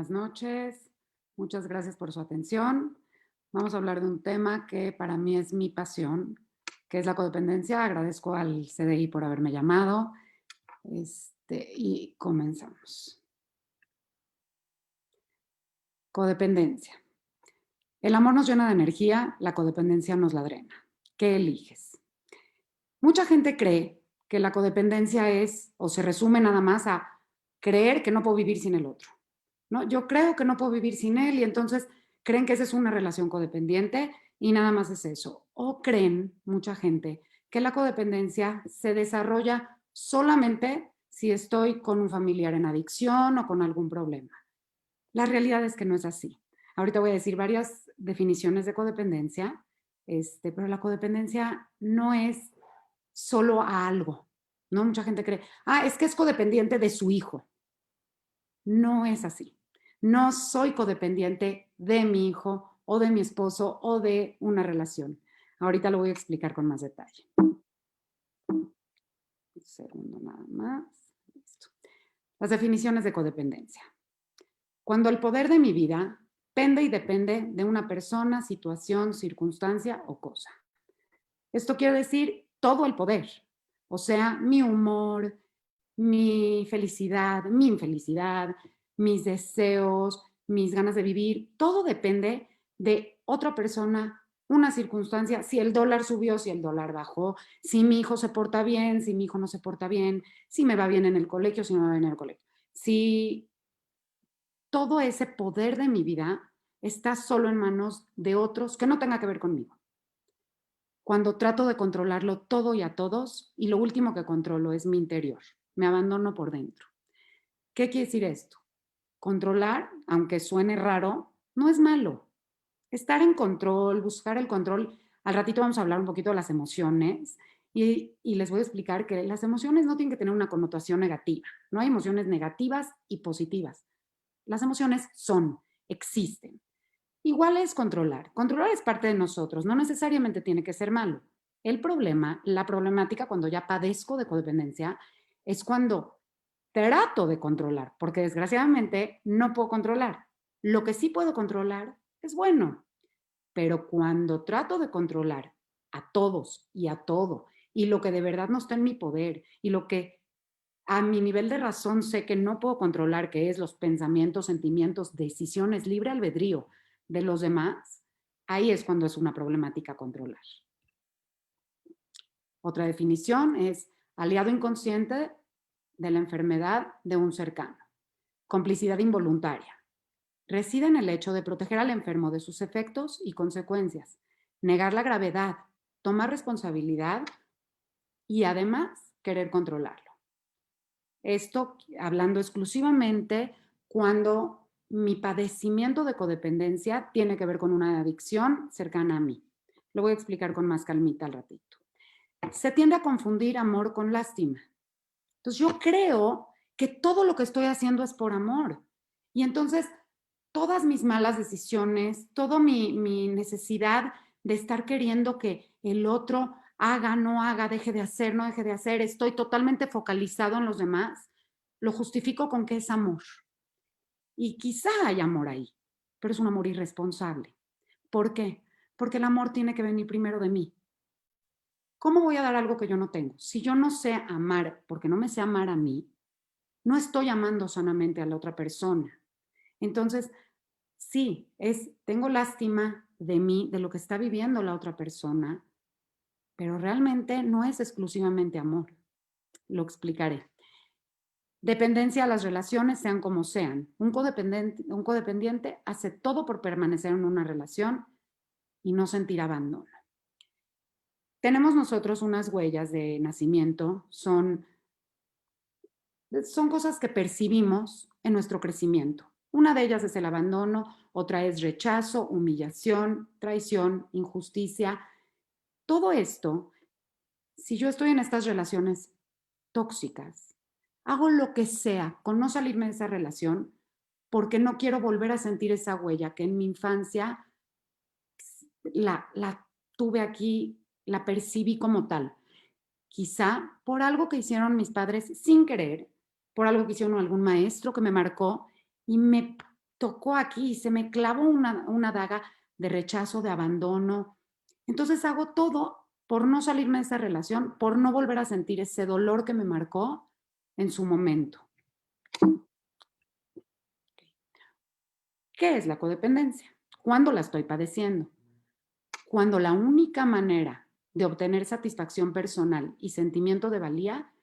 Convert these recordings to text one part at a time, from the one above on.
Buenas noches, muchas gracias por su atención. Vamos a hablar de un tema que para mí es mi pasión, que es la codependencia. Agradezco al CDI por haberme llamado y comenzamos. Codependencia. El amor nos llena de energía, la codependencia nos la drena. ¿Qué eliges? Mucha gente cree que la codependencia es o se resume nada más a creer que no puedo vivir sin el otro. ¿No? Yo creo que no puedo vivir sin él y entonces creen que esa es una relación codependiente y nada más es eso. O creen, mucha gente, que la codependencia se desarrolla solamente si estoy con un familiar en adicción o con algún problema. La realidad es que no es así. Ahorita voy a decir varias definiciones de codependencia, pero la codependencia no es solo a algo, ¿no? Mucha gente cree, es que es codependiente de su hijo. No es así. No soy codependiente de mi hijo o de mi esposo o de una relación. Ahorita lo voy a explicar con más detalle. Un segundo nada más. Listo. Las definiciones de codependencia. Cuando el poder de mi vida pende y depende de una persona, situación, circunstancia o cosa. Esto quiere decir todo el poder, o sea, mi humor, mi felicidad, mi infelicidad, mis deseos, mis ganas de vivir, todo depende de otra persona, una circunstancia, si el dólar subió, si el dólar bajó, si mi hijo se porta bien, si mi hijo no se porta bien, si me va bien en el colegio, si no me va bien en el colegio. Si todo ese poder de mi vida está solo en manos de otros que no tenga que ver conmigo. Cuando trato de controlarlo todo y a todos, y lo último que controlo es mi interior, me abandono por dentro. ¿Qué quiere decir esto? Controlar, aunque suene raro, no es malo. Estar en control, buscar el control. Al ratito vamos a hablar un poquito de las emociones y les voy a explicar que las emociones no tienen que tener una connotación negativa. No hay emociones negativas y positivas. Las emociones existen. Igual es controlar. Controlar es parte de nosotros, no necesariamente tiene que ser malo. El problema, la problemática cuando ya padezco de codependencia es cuando trato de controlar, porque desgraciadamente no puedo controlar. Lo que sí puedo controlar es bueno, pero cuando trato de controlar a todos y a todo, y lo que de verdad no está en mi poder, y lo que a mi nivel de razón sé que no puedo controlar, que es los pensamientos, sentimientos, decisiones, libre albedrío de los demás, ahí es cuando es una problemática controlar. Otra definición es aliado inconsciente de la enfermedad de un cercano. Complicidad involuntaria. Reside en el hecho de proteger al enfermo de sus efectos y consecuencias, negar la gravedad, tomar responsabilidad y además querer controlarlo. Esto hablando exclusivamente cuando mi padecimiento de codependencia tiene que ver con una adicción cercana a mí. Lo voy a explicar con más calmita al ratito. Se tiende a confundir amor con lástima. Entonces yo creo que todo lo que estoy haciendo es por amor. Y entonces todas mis malas decisiones, toda mi necesidad de estar queriendo que el otro haga, no haga, deje de hacer, no deje de hacer, estoy totalmente focalizado en los demás, lo justifico con que es amor. Y quizá hay amor ahí, pero es un amor irresponsable. ¿Por qué? Porque el amor tiene que venir primero de mí. ¿Cómo voy a dar algo que yo no tengo? Si yo no sé amar, porque no me sé amar a mí, no estoy amando sanamente a la otra persona. Entonces, sí, tengo lástima de mí, de lo que está viviendo la otra persona, pero realmente no es exclusivamente amor. Lo explicaré. Dependencia a las relaciones, sean como sean. Un codependiente hace todo por permanecer en una relación y no sentir abandono. Tenemos nosotros unas huellas de nacimiento, son cosas que percibimos en nuestro crecimiento. Una de ellas es el abandono, otra es rechazo, humillación, traición, injusticia. Todo esto, si yo estoy en estas relaciones tóxicas, hago lo que sea con no salirme de esa relación porque no quiero volver a sentir esa huella que en mi infancia la tuve aquí, la percibí como tal. Quizá por algo que hicieron mis padres sin querer, por algo que hicieron algún maestro que me marcó y me tocó aquí, se me clavó una daga de rechazo, de abandono. Entonces hago todo por no salirme de esa relación, por no volver a sentir ese dolor que me marcó en su momento. ¿Qué es la codependencia? ¿Cuándo la estoy padeciendo? Cuando la única manera de obtener satisfacción personal y sentimiento de valía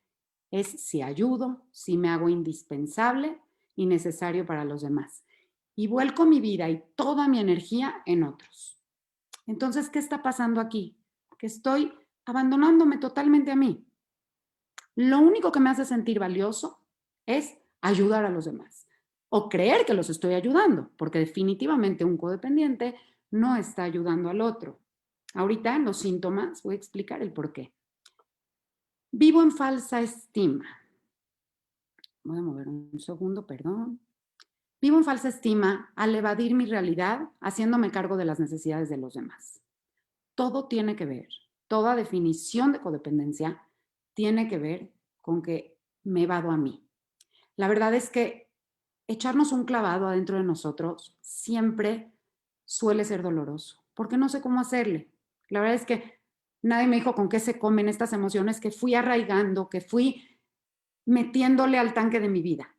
es si ayudo, si me hago indispensable y necesario para los demás. Y vuelco mi vida y toda mi energía en otros. Entonces, ¿qué está pasando aquí? Que estoy abandonándome totalmente a mí. Lo único que me hace sentir valioso es ayudar a los demás o creer que los estoy ayudando, porque definitivamente un codependiente no está ayudando al otro. Ahorita en los síntomas voy a explicar el por qué. Vivo en falsa estima. Voy a mover un segundo, perdón. Vivo en falsa estima al evadir mi realidad, haciéndome cargo de las necesidades de los demás. Todo tiene que ver, toda definición de codependencia tiene que ver con que me evado a mí. La verdad es que echarnos un clavado adentro de nosotros siempre suele ser doloroso, porque no sé cómo hacerle. La verdad es que nadie me dijo con qué se comen estas emociones que fui arraigando, que fui metiéndole al tanque de mi vida.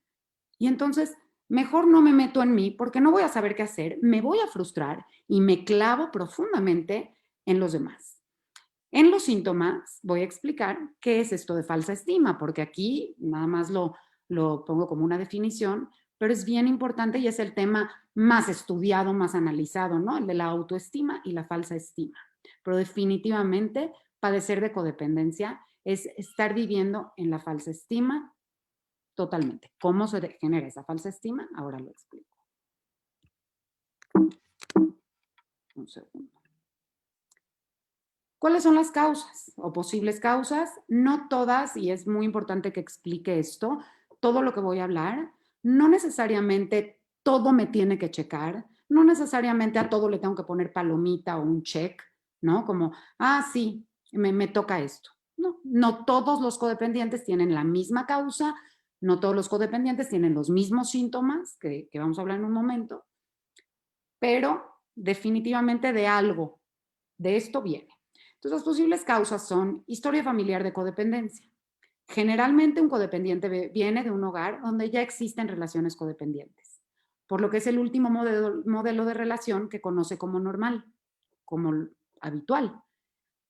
Y entonces, mejor no me meto en mí porque no voy a saber qué hacer, me voy a frustrar y me clavo profundamente en los demás. En los síntomas voy a explicar qué es esto de falsa estima, porque aquí nada más lo pongo como una definición, pero es bien importante y es el tema más estudiado, más analizado, ¿no? El de la autoestima y la falsa estima. Pero definitivamente padecer de codependencia es estar viviendo en la falsa estima totalmente. ¿Cómo se genera esa falsa estima? Ahora lo explico. Un segundo. ¿Cuáles son las causas o posibles causas? No todas, y es muy importante que explique esto, todo lo que voy a hablar, no necesariamente todo me tiene que checar, no necesariamente a todo le tengo que poner palomita o un check, ¿no? Como, sí, me toca esto. No, no todos los codependientes tienen la misma causa, no todos los codependientes tienen los mismos síntomas, que vamos a hablar en un momento, pero definitivamente de algo de esto viene. Entonces, las posibles causas son historia familiar de codependencia. Generalmente un codependiente viene de un hogar donde ya existen relaciones codependientes, por lo que es el último modelo de relación que conoce como normal, como habitual.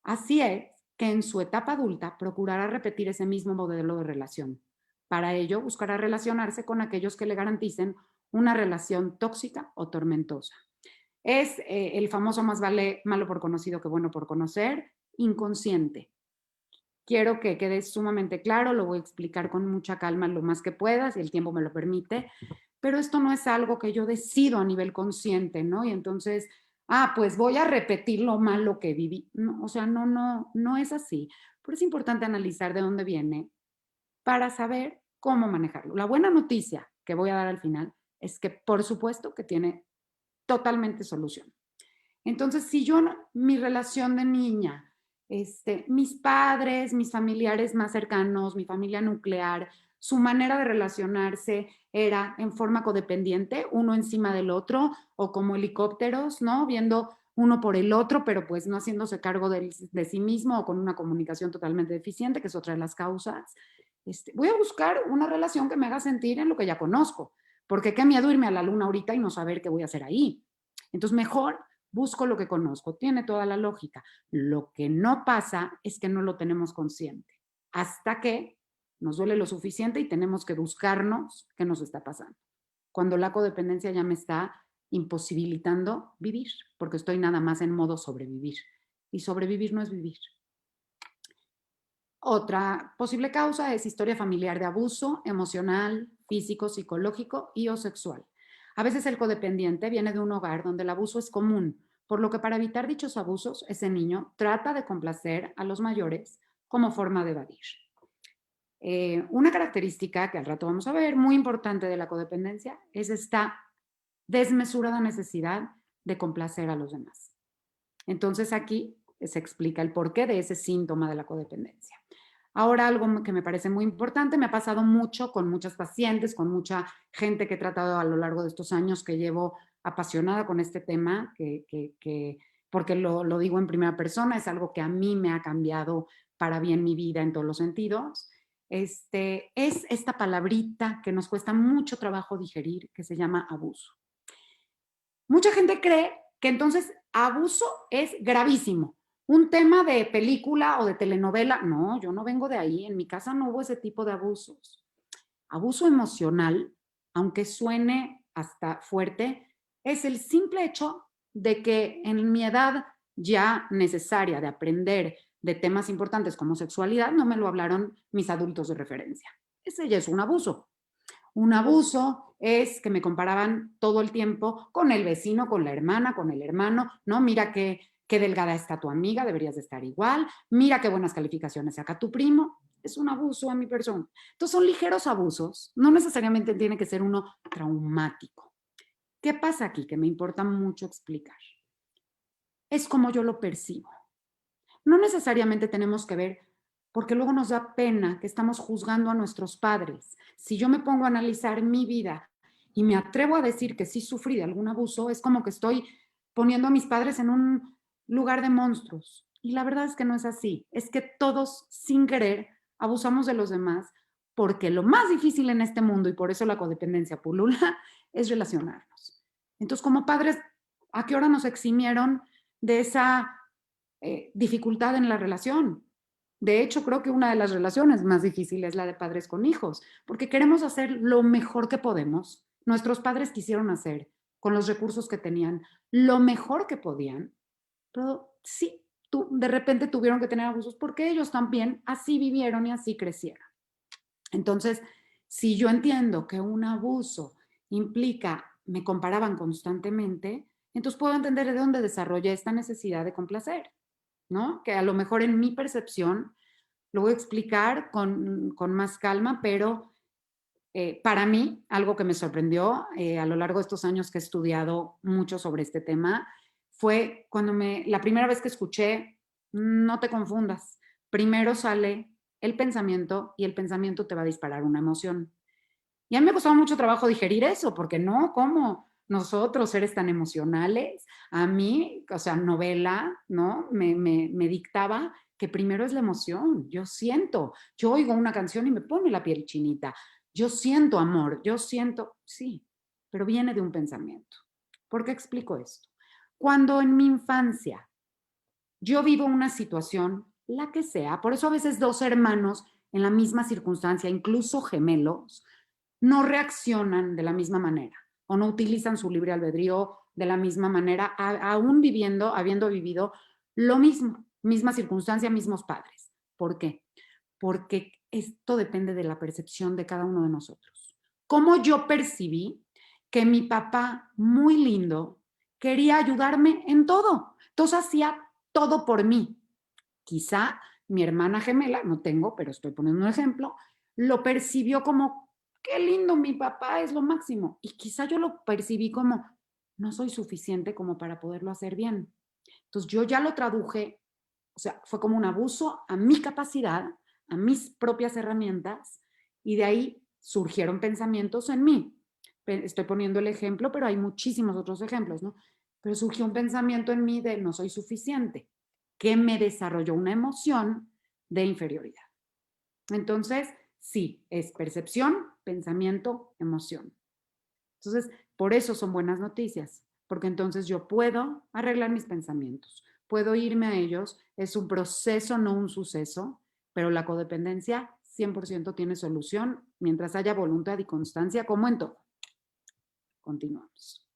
Así es que en su etapa adulta procurará repetir ese mismo modelo de relación. Para ello, buscará relacionarse con aquellos que le garanticen una relación tóxica o tormentosa. Es el famoso más vale malo por conocido que bueno por conocer, inconsciente. Quiero que quede sumamente claro, lo voy a explicar con mucha calma lo más que pueda, si el tiempo me lo permite, pero esto no es algo que yo decido a nivel consciente, ¿no? Y entonces, pues voy a repetir lo malo que viví. No, o sea, no es así. Pero es importante analizar de dónde viene para saber cómo manejarlo. La buena noticia que voy a dar al final es que, por supuesto, que tiene totalmente solución. Entonces, si yo, mi relación de niña, mis padres, mis familiares más cercanos, mi familia nuclear, su manera de relacionarse era en forma codependiente, uno encima del otro, o como helicópteros, ¿no? Viendo uno por el otro, pero pues no haciéndose cargo de sí mismo o con una comunicación totalmente deficiente, que es otra de las causas. Voy a buscar una relación que me haga sentir en lo que ya conozco, porque qué miedo irme a la luna ahorita y no saber qué voy a hacer ahí. Entonces, mejor busco lo que conozco, tiene toda la lógica. Lo que no pasa es que no lo tenemos consciente, hasta que nos duele lo suficiente y tenemos que buscarnos qué nos está pasando. Cuando la codependencia ya me está imposibilitando vivir, porque estoy nada más en modo sobrevivir. Y sobrevivir no es vivir. Otra posible causa es historia familiar de abuso emocional, físico, psicológico y o sexual. A veces el codependiente viene de un hogar donde el abuso es común, por lo que para evitar dichos abusos, ese niño trata de complacer a los mayores como forma de evadir. Una característica que al rato vamos a ver, muy importante de la codependencia, es esta desmesurada necesidad de complacer a los demás. Entonces aquí se explica el porqué de ese síntoma de la codependencia. Ahora algo que me parece muy importante, me ha pasado mucho con muchas pacientes, con mucha gente que he tratado a lo largo de estos años que llevo apasionada con este tema, porque lo digo en primera persona, es algo que a mí me ha cambiado para bien mi vida en todos los sentidos. Es esta palabrita que nos cuesta mucho trabajo digerir, que se llama abuso. Mucha gente cree que entonces abuso es gravísimo. Un tema de película o de telenovela. No, yo no vengo de ahí. En mi casa no hubo ese tipo de abusos. Abuso emocional, aunque suene hasta fuerte, es el simple hecho de que en mi edad ya necesaria de aprender de temas importantes como sexualidad, no me lo hablaron mis adultos de referencia. Ese ya es un abuso. Un abuso es que me comparaban todo el tiempo con el vecino, con la hermana, con el hermano, ¿no? Mira qué delgada está tu amiga, deberías de estar igual, mira qué buenas calificaciones saca tu primo. Es un abuso a mi persona. Entonces son ligeros abusos, no necesariamente tiene que ser uno traumático. ¿Qué pasa aquí? Que me importa mucho explicar. Es como yo lo percibo. No necesariamente tenemos que ver, porque luego nos da pena que estamos juzgando a nuestros padres. Si yo me pongo a analizar mi vida y me atrevo a decir que sí sufrí de algún abuso, es como que estoy poniendo a mis padres en un lugar de monstruos. Y la verdad es que no es así. Es que todos, sin querer, abusamos de los demás, porque lo más difícil en este mundo, y por eso la codependencia pulula, es relacionarnos. Entonces, como padres, ¿a qué hora nos eximieron de esa dificultad en la relación? De hecho, creo que una de las relaciones más difíciles es la de padres con hijos, porque queremos hacer lo mejor que podemos. Nuestros padres quisieron hacer con los recursos que tenían lo mejor que podían, pero sí, de repente tuvieron que tener abusos porque ellos también así vivieron y así crecieron. Entonces, si yo entiendo que un abuso implica, me comparaban constantemente, entonces puedo entender de dónde desarrollé esta necesidad de complacer, ¿no? Que a lo mejor en mi percepción lo voy a explicar con más calma, pero para mí, algo que me sorprendió a lo largo de estos años que he estudiado mucho sobre este tema, fue cuando la primera vez que escuché, no te confundas, primero sale el pensamiento y el pensamiento te va a disparar una emoción. Y a mí me costaba mucho trabajo digerir eso, porque no, ¿cómo? Nosotros, seres tan emocionales, a mí, o sea, novela, ¿no? Me dictaba que primero es la emoción. Yo siento, yo oigo una canción y me pone la piel chinita. Yo siento amor, yo siento, sí, pero viene de un pensamiento. ¿Por qué explico esto? Cuando en mi infancia yo vivo una situación, la que sea, por eso a veces dos hermanos en la misma circunstancia, incluso gemelos, no reaccionan de la misma manera o no utilizan su libre albedrío de la misma manera, aún viviendo, habiendo vivido lo mismo, misma circunstancia, mismos padres. ¿Por qué? Porque esto depende de la percepción de cada uno de nosotros. ¿Cómo yo percibí que mi papá, muy lindo, quería ayudarme en todo? Entonces hacía todo por mí. Quizá mi hermana gemela, no tengo, pero estoy poniendo un ejemplo, lo percibió como, qué lindo, mi papá es lo máximo. Y quizá yo lo percibí como, no soy suficiente como para poderlo hacer bien. Entonces yo ya lo traduje, o sea, fue como un abuso a mi capacidad, a mis propias herramientas, y de ahí surgieron pensamientos en mí. Estoy poniendo el ejemplo, pero hay muchísimos otros ejemplos, ¿no? Pero surgió un pensamiento en mí de no soy suficiente, que me desarrolló una emoción de inferioridad. Entonces, sí, es percepción, pensamiento, emoción. Entonces, por eso son buenas noticias, porque entonces yo puedo arreglar mis pensamientos, puedo irme a ellos, es un proceso, no un suceso, pero la codependencia 100% tiene solución mientras haya voluntad y constancia, como en todo. Continuamos.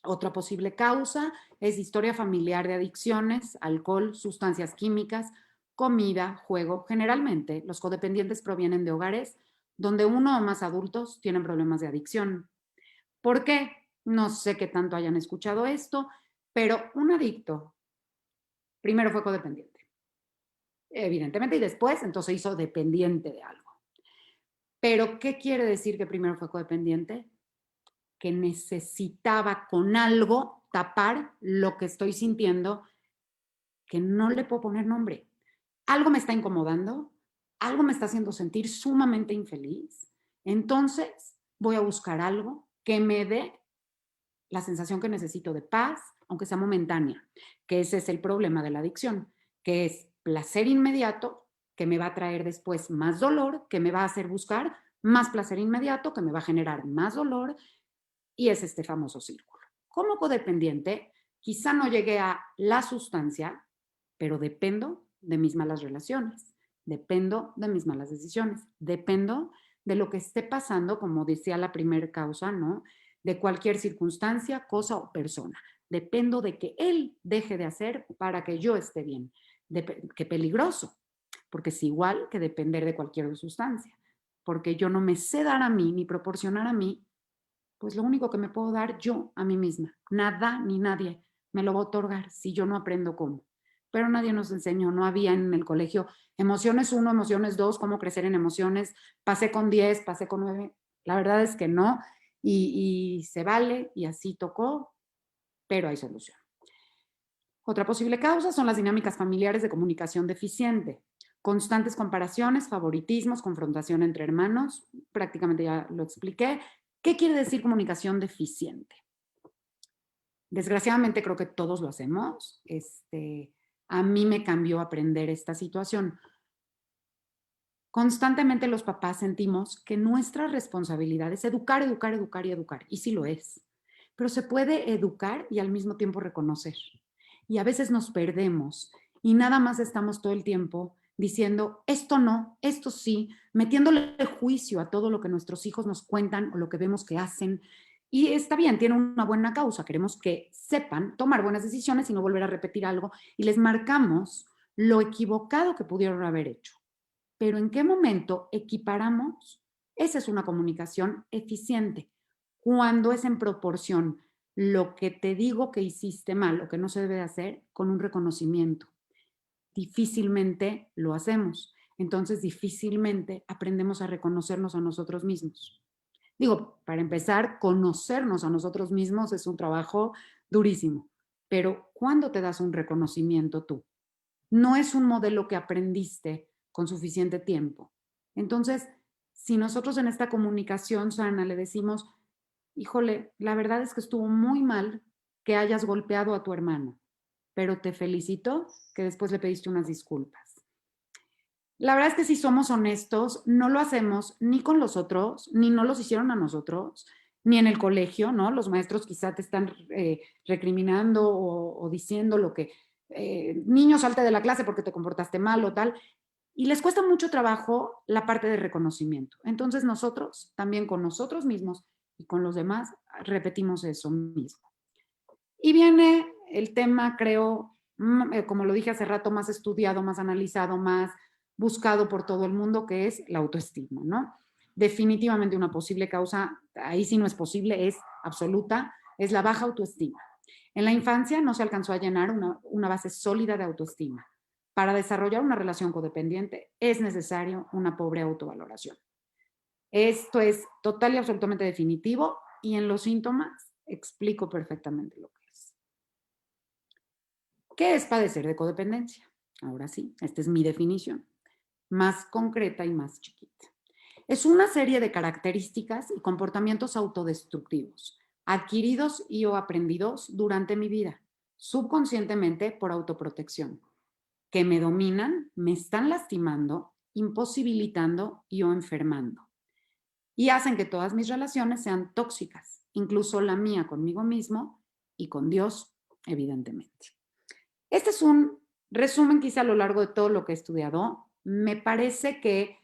Otra posible causa es historia familiar de adicciones, alcohol, sustancias químicas, comida, juego. Generalmente, los codependientes provienen de hogares donde uno o más adultos tienen problemas de adicción. ¿Por qué? No sé qué tanto hayan escuchado esto, pero un adicto primero fue codependiente, evidentemente, y después entonces hizo dependiente de algo. Pero, ¿qué quiere decir que primero fue codependiente? Que necesitaba con algo tapar lo que estoy sintiendo, que no le puedo poner nombre. Algo me está incomodando, algo me está haciendo sentir sumamente infeliz, entonces voy a buscar algo que me dé la sensación que necesito de paz, aunque sea momentánea, que ese es el problema de la adicción, que es placer inmediato, que me va a traer después más dolor, que me va a hacer buscar más placer inmediato, que me va a generar más dolor, y es este famoso círculo. Como codependiente, quizá no llegué a la sustancia, pero dependo de mis malas relaciones, dependo de mis malas decisiones, dependo de lo que esté pasando, como decía la primera causa, ¿no? De cualquier circunstancia, cosa o persona. Dependo de que él deje de hacer para que yo esté bien. Qué peligroso, porque es igual que depender de cualquier sustancia, porque yo no me sé dar a mí ni proporcionar a mí pues lo único que me puedo dar yo a mí misma. Nada ni nadie me lo va a otorgar si yo no aprendo cómo. Pero nadie nos enseñó, no había en el colegio emociones uno, emociones dos, cómo crecer en emociones. Pasé con 10, pasé con 9. La verdad es que no. Y se vale y así tocó, pero hay solución. Otra posible causa son las dinámicas familiares de comunicación deficiente. Constantes comparaciones, favoritismos, confrontación entre hermanos. Prácticamente ya lo expliqué. ¿Qué quiere decir comunicación deficiente? Desgraciadamente creo que todos lo hacemos. A mí me cambió aprender esta situación. Constantemente los papás sentimos que nuestra responsabilidad es educar, educar, educar y educar. Y sí lo es. Pero se puede educar y al mismo tiempo reconocer. Y a veces nos perdemos y nada más estamos todo el tiempo diciendo esto no, esto sí, metiéndole juicio a todo lo que nuestros hijos nos cuentan o lo que vemos que hacen. Y está bien, tiene una buena causa. Queremos que sepan tomar buenas decisiones y no volver a repetir algo. Y les marcamos lo equivocado que pudieron haber hecho. Pero ¿en qué momento equiparamos? Esa es una comunicación eficiente. Cuando es en proporción lo que te digo que hiciste mal o que no se debe hacer con un reconocimiento. Difícilmente lo hacemos. Entonces difícilmente aprendemos a reconocernos a nosotros mismos. Digo, para empezar, conocernos a nosotros mismos es un trabajo durísimo. Pero ¿cuándo te das un reconocimiento tú? No es un modelo que aprendiste con suficiente tiempo. Entonces, si nosotros en esta comunicación sana le decimos, híjole, la verdad es que estuvo muy mal que hayas golpeado a tu hermano, pero te felicito que después le pediste unas disculpas. La verdad es que si somos honestos, no lo hacemos ni con los otros, ni no los hicieron a nosotros, ni en el colegio, ¿no? Los maestros quizá te están recriminando o diciendo lo que, niño, salte de la clase porque te comportaste mal o tal, y les cuesta mucho trabajo la parte de reconocimiento. Entonces nosotros, también con nosotros mismos y con los demás, repetimos eso mismo. Y viene el tema, creo, como lo dije hace rato, más estudiado, más analizado, más buscado por todo el mundo, que es la autoestima, ¿no? Definitivamente una posible causa, ahí sí no es posible, es absoluta, es la baja autoestima. En la infancia no se alcanzó a llenar una base sólida de autoestima. Para desarrollar una relación codependiente es necesario una pobre autovaloración. Esto es total y absolutamente definitivo y en los síntomas explico perfectamente lo que es. ¿Qué es padecer de codependencia? Ahora sí, esta es mi definición, más concreta y más chiquita. Es una serie de características y comportamientos autodestructivos, adquiridos y o aprendidos durante mi vida, subconscientemente por autoprotección, que me dominan, me están lastimando, imposibilitando y o enfermando. Y hacen que todas mis relaciones sean tóxicas, incluso la mía conmigo mismo y con Dios, evidentemente. Este es un resumen quizá a lo largo de todo lo que he estudiado. Me parece que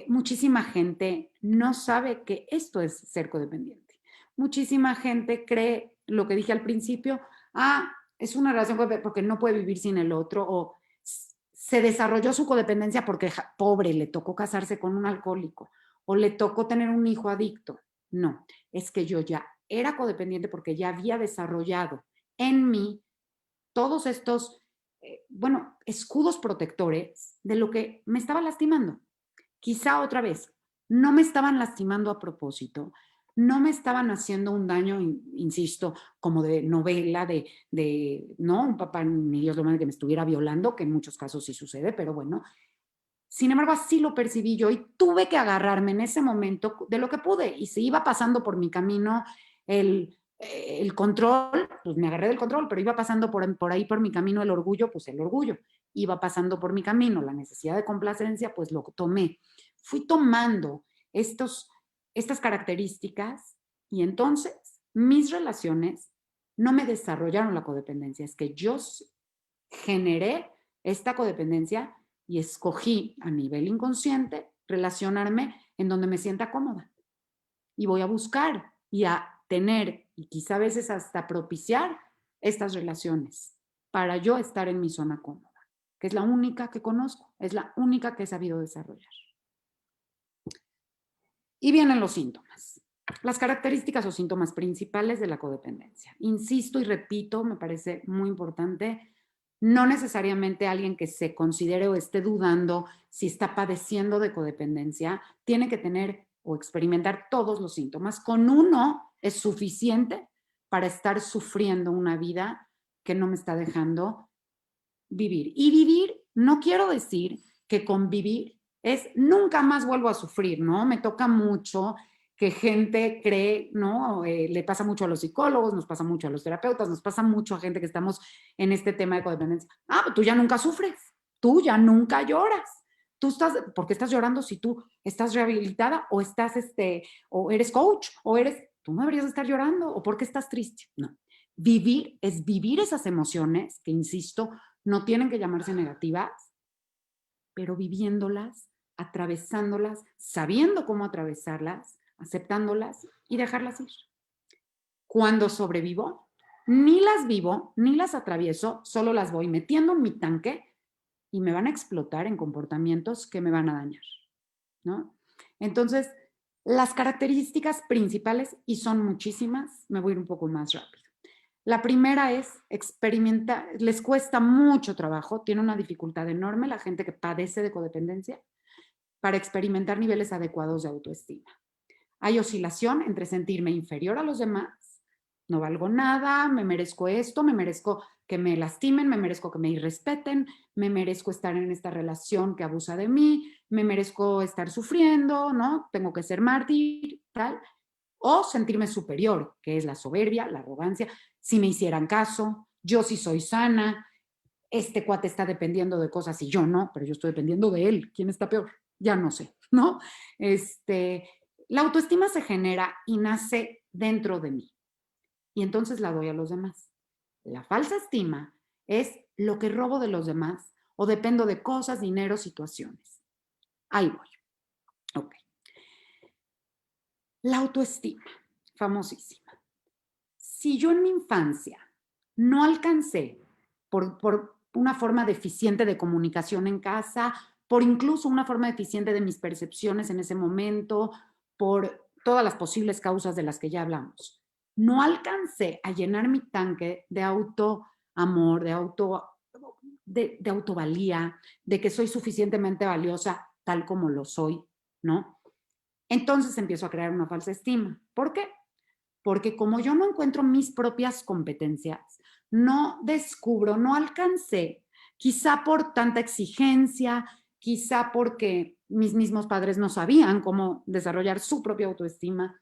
muchísima gente no sabe que esto es ser codependiente. Muchísima gente cree lo que dije al principio, es una relación porque no puede vivir sin el otro o se desarrolló su codependencia porque pobre, le tocó casarse con un alcohólico o le tocó tener un hijo adicto. No, es que yo ya era codependiente porque ya había desarrollado en mí todos estos, escudos protectores de lo que me estaba lastimando. Quizá otra vez, no me estaban lastimando a propósito, no me estaban haciendo un daño, insisto, como de novela, no, un papá ni Dios lo mande que me estuviera violando, que en muchos casos sí sucede, pero bueno, Sin embargo, así lo percibí yo y tuve que agarrarme en ese momento de lo que pude. Y si iba pasando por mi camino el control, pues me agarré del control, pero iba pasando por ahí por mi camino el orgullo, pues el orgullo. Iba pasando por mi camino la necesidad de complacencia, pues lo tomé. Fui tomando estas características y entonces mis relaciones no me desarrollaron la codependencia, es que yo generé esta codependencia y escogí a nivel inconsciente relacionarme en donde me sienta cómoda. Y voy a buscar y a tener y quizá a veces hasta propiciar estas relaciones para yo estar en mi zona cómoda, que es la única que conozco, es la única que he sabido desarrollar. Y vienen los síntomas. Las características o síntomas principales de la codependencia. Insisto y repito, me parece muy importante, no necesariamente alguien que se considere o esté dudando si está padeciendo de codependencia tiene que tener o experimentar todos los síntomas. Con uno es suficiente para estar sufriendo una vida que no me está dejando vivir. Y vivir, no quiero decir que convivir es nunca más vuelvo a sufrir, ¿no? Me toca mucho que gente cree, ¿no? Le pasa mucho a los psicólogos, nos pasa mucho a los terapeutas, nos pasa mucho a gente que estamos en este tema de codependencia. Ah, pero tú ya nunca sufres, tú ya nunca lloras. Tú estás, ¿por qué estás llorando si tú estás rehabilitada o estás, o eres coach tú no deberías estar llorando o por qué estás triste? No. Vivir es vivir esas emociones que, insisto, no tienen que llamarse negativas, pero viviéndolas, atravesándolas, sabiendo cómo atravesarlas, aceptándolas y dejarlas ir. Cuando sobrevivo, ni las vivo, ni las atravieso, solo las voy metiendo en mi tanque y me van a explotar en comportamientos que me van a dañar, ¿no? Entonces, las características principales, y son muchísimas, me voy a ir un poco más rápido. La primera es experimentar, les cuesta mucho trabajo, tiene una dificultad enorme la gente que padece de codependencia para experimentar niveles adecuados de autoestima. Hay oscilación entre sentirme inferior a los demás, no valgo nada, me merezco esto, me merezco que me lastimen, me merezco que me irrespeten, me merezco estar en esta relación que abusa de mí, me merezco estar sufriendo, ¿no? Tengo que ser mártir, tal. O sentirme superior, que es la soberbia, la arrogancia. Si me hicieran caso, yo sí soy sana, este cuate está dependiendo de cosas y yo no, pero yo estoy dependiendo de él. ¿Quién está peor? Ya no sé, ¿no? La autoestima se genera y nace dentro de mí y entonces la doy a los demás. La falsa estima es lo que robo de los demás o dependo de cosas, dinero, situaciones. Ahí voy. Ok. La autoestima, famosísima. Si yo en mi infancia no alcancé por una forma deficiente de comunicación en casa, por incluso una forma deficiente de mis percepciones en ese momento, por todas las posibles causas de las que ya hablamos, no alcancé a llenar mi tanque de autoamor, de autovalía, de que soy suficientemente valiosa tal como lo soy, ¿no? Entonces empiezo a crear una falsa estima. ¿Por qué? Porque como yo no encuentro mis propias competencias, no descubro, no alcancé, quizá por tanta exigencia, quizá porque mis mismos padres no sabían cómo desarrollar su propia autoestima,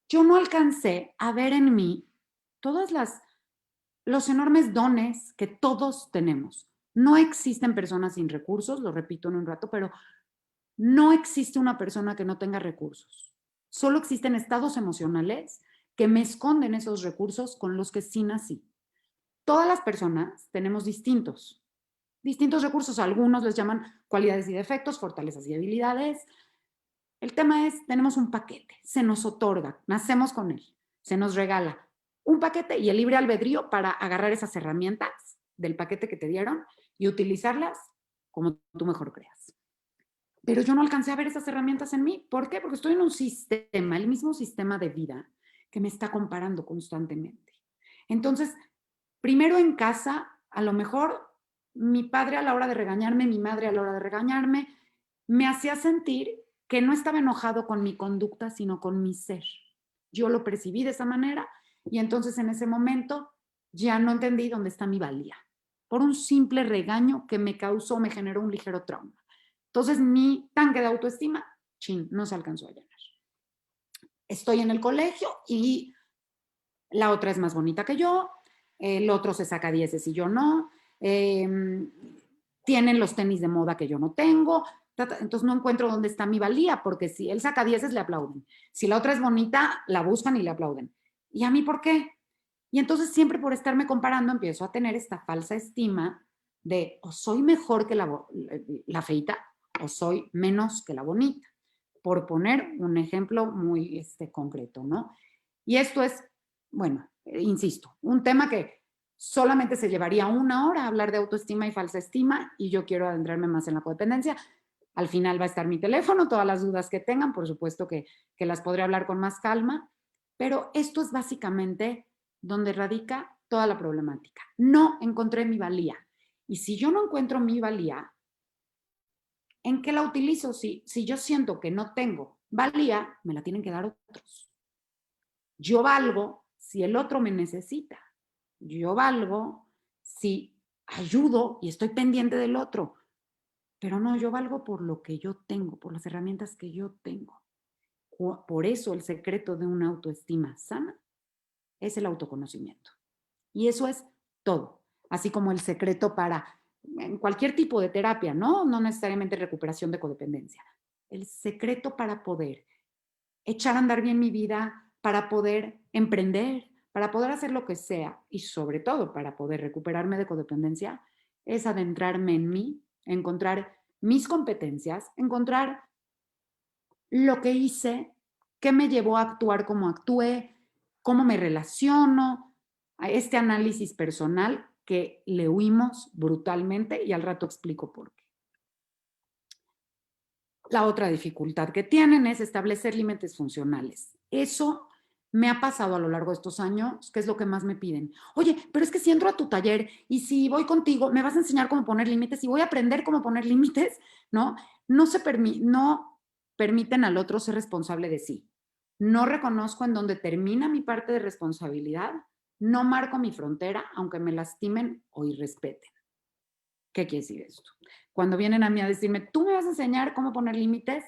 yo no alcancé a ver en mí todos los enormes dones que todos tenemos. No existen personas sin recursos, lo repito en un rato, pero no existe una persona que no tenga recursos. Solo existen estados emocionales que me esconden esos recursos con los que sí nací. Todas las personas tenemos distintos recursos. Algunos les llaman cualidades y defectos, fortalezas y habilidades. El tema es, tenemos un paquete, se nos otorga, nacemos con él, se nos regala un paquete y el libre albedrío para agarrar esas herramientas del paquete que te dieron y utilizarlas como tú mejor creas. Pero yo no alcancé a ver esas herramientas en mí. ¿Por qué? Porque estoy en un sistema, el mismo sistema de vida, que me está comparando constantemente. Entonces, primero en casa, a lo mejor mi padre a la hora de regañarme, mi madre a la hora de regañarme, me hacía sentir que no estaba enojado con mi conducta, sino con mi ser. Yo lo percibí de esa manera y entonces en ese momento ya no entendí dónde está mi valía. Por un simple regaño que me causó, me generó un ligero trauma. Entonces, mi tanque de autoestima, chin, no se alcanzó a llenar. Estoy en el colegio y la otra es más bonita que yo, el otro se saca 10 y yo no, tienen los tenis de moda que yo no tengo, entonces no encuentro dónde está mi valía, porque si él saca 10 le aplauden, si la otra es bonita, la buscan y le aplauden. ¿Y a mí por qué? Y entonces siempre por estarme comparando empiezo a tener esta falsa estima de o soy mejor que la feita o soy menos que la bonita, por poner un ejemplo muy concreto, ¿no? Y esto es, bueno, insisto, un tema que solamente se llevaría 1 hora hablar de autoestima y falsa estima, y yo quiero adentrarme más en la codependencia. Al final va a estar mi teléfono, todas las dudas que tengan, por supuesto que las podré hablar con más calma, pero esto es básicamente donde radica toda la problemática. No encontré mi valía. Y si yo no encuentro mi valía, ¿en qué la utilizo? Si yo siento que no tengo valía, me la tienen que dar otros. Yo valgo si el otro me necesita. Yo valgo si ayudo y estoy pendiente del otro. Pero no, yo valgo por lo que yo tengo, por las herramientas que yo tengo. Por eso el secreto de una autoestima sana es el autoconocimiento. Y eso es todo. Así como el secreto para en cualquier tipo de terapia, ¿no? No necesariamente recuperación de codependencia. El secreto para poder echar a andar bien mi vida, para poder emprender, para poder hacer lo que sea y sobre todo para poder recuperarme de codependencia, es adentrarme en mí, encontrar mis competencias, encontrar lo que hice, qué me llevó a actuar como actué, cómo me relaciono, a este análisis personal que le huimos brutalmente y al rato explico por qué. La otra dificultad que tienen es establecer límites funcionales. Eso me ha pasado a lo largo de estos años, que es lo que más me piden. Oye, pero es que si entro a tu taller y si voy contigo, me vas a enseñar cómo poner límites y voy a aprender cómo poner límites, ¿no? No permiten al otro ser responsable de sí. No reconozco en dónde termina mi parte de responsabilidad, no marco mi frontera, aunque me lastimen o irrespeten. ¿Qué quiere decir esto? Cuando vienen a mí a decirme, tú me vas a enseñar cómo poner límites,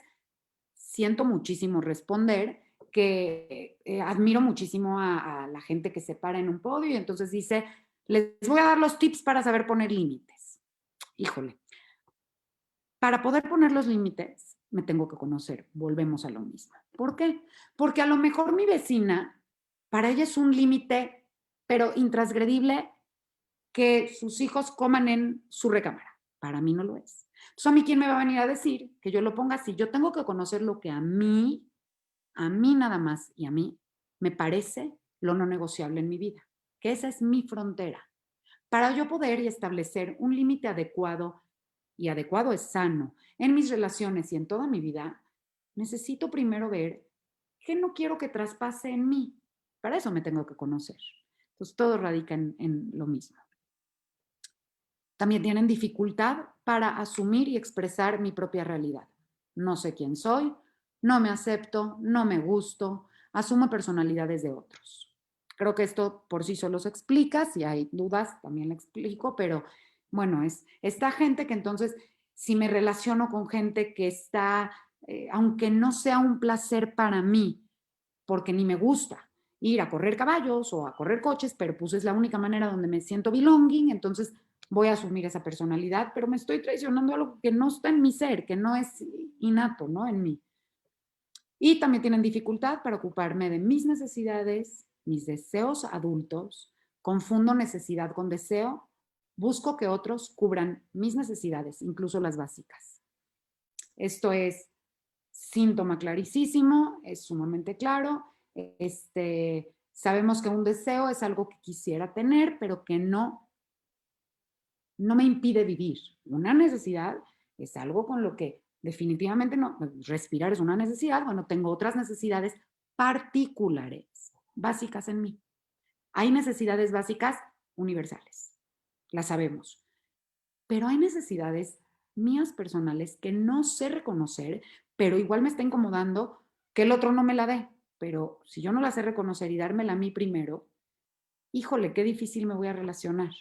siento muchísimo responder que admiro muchísimo a la gente que se para en un podio y entonces dice, les voy a dar los tips para saber poner límites. Híjole, para poder poner los límites me tengo que conocer, volvemos a lo mismo. ¿Por qué? Porque a lo mejor mi vecina, para ella es un límite, pero intransgredible, que sus hijos coman en su recámara. Para mí no lo es. Entonces, ¿a mí quién me va a venir a decir que yo lo ponga así? Yo tengo que conocer lo que a mí nada más y a mí me parece lo no negociable en mi vida, que esa es mi frontera. Para yo poder y establecer un límite adecuado, y adecuado es sano, en mis relaciones y en toda mi vida, necesito primero ver qué no quiero que traspase en mí. Para eso me tengo que conocer. Entonces, todo radica en lo mismo. También tienen dificultad para asumir y expresar mi propia realidad. No sé quién soy, no me acepto, no me gusto, asumo personalidades de otros. Creo que esto por sí solo se explica, si hay dudas también lo explico, pero bueno, es esta gente que entonces, si me relaciono con gente que está, aunque no sea un placer para mí, porque ni me gusta ir a correr caballos o a correr coches, pero pues es la única manera donde me siento belonging, entonces voy a asumir esa personalidad, pero me estoy traicionando algo que no está en mi ser, que no es innato, ¿no? En mí. Y también tienen dificultad para ocuparme de mis necesidades, mis deseos adultos, confundo necesidad con deseo, busco que otros cubran mis necesidades, incluso las básicas. Esto es síntoma clarísimo, es sumamente claro. Sabemos que un deseo es algo que quisiera tener, pero que no me impide vivir. Una necesidad es algo con lo que definitivamente no, respirar es una necesidad, bueno, tengo otras necesidades particulares, básicas en mí. Hay necesidades básicas universales, las sabemos, pero hay necesidades mías personales que no sé reconocer, pero igual me está incomodando que el otro no me la dé. Pero si yo no la sé reconocer y dármela a mí primero, híjole, qué difícil me voy a relacionar.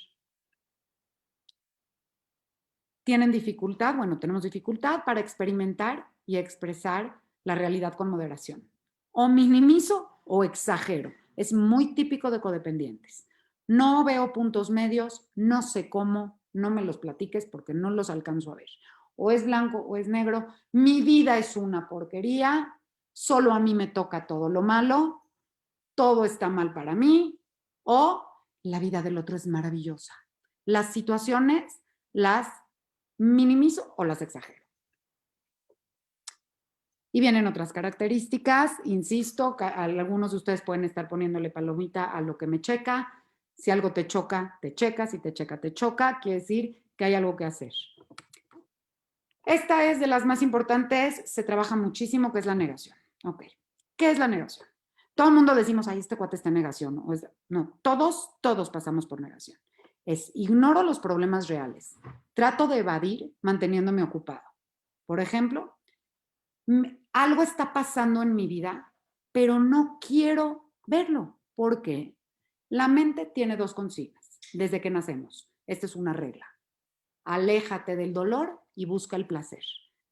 ¿Tienen dificultad? Bueno, tenemos dificultad para experimentar y expresar la realidad con moderación. O minimizo o exagero. Es muy típico de codependientes. No veo puntos medios, no sé cómo, no me los platiques porque no los alcanzo a ver. O es blanco o es negro. Mi vida es una porquería, solo a mí me toca todo lo malo, todo está mal para mí, o la vida del otro es maravillosa. Las situaciones las minimizo o las exagero. Y vienen otras características, insisto, algunos de ustedes pueden estar poniéndole palomita a lo que me checa. Si algo te choca, te checa, si te checa, te choca, quiere decir que hay algo que hacer. Esta es de las más importantes, se trabaja muchísimo, que es la negación. Ok, ¿qué es la negación? Todo el mundo decimos, ay, este cuate está en negación. No, todos pasamos por negación. Es ignoro los problemas reales. Trato de evadir manteniéndome ocupado. Por ejemplo, algo está pasando en mi vida, pero no quiero verlo. ¿Por qué? La mente tiene dos consignas desde que nacemos. Esta es una regla. Aléjate del dolor y busca el placer.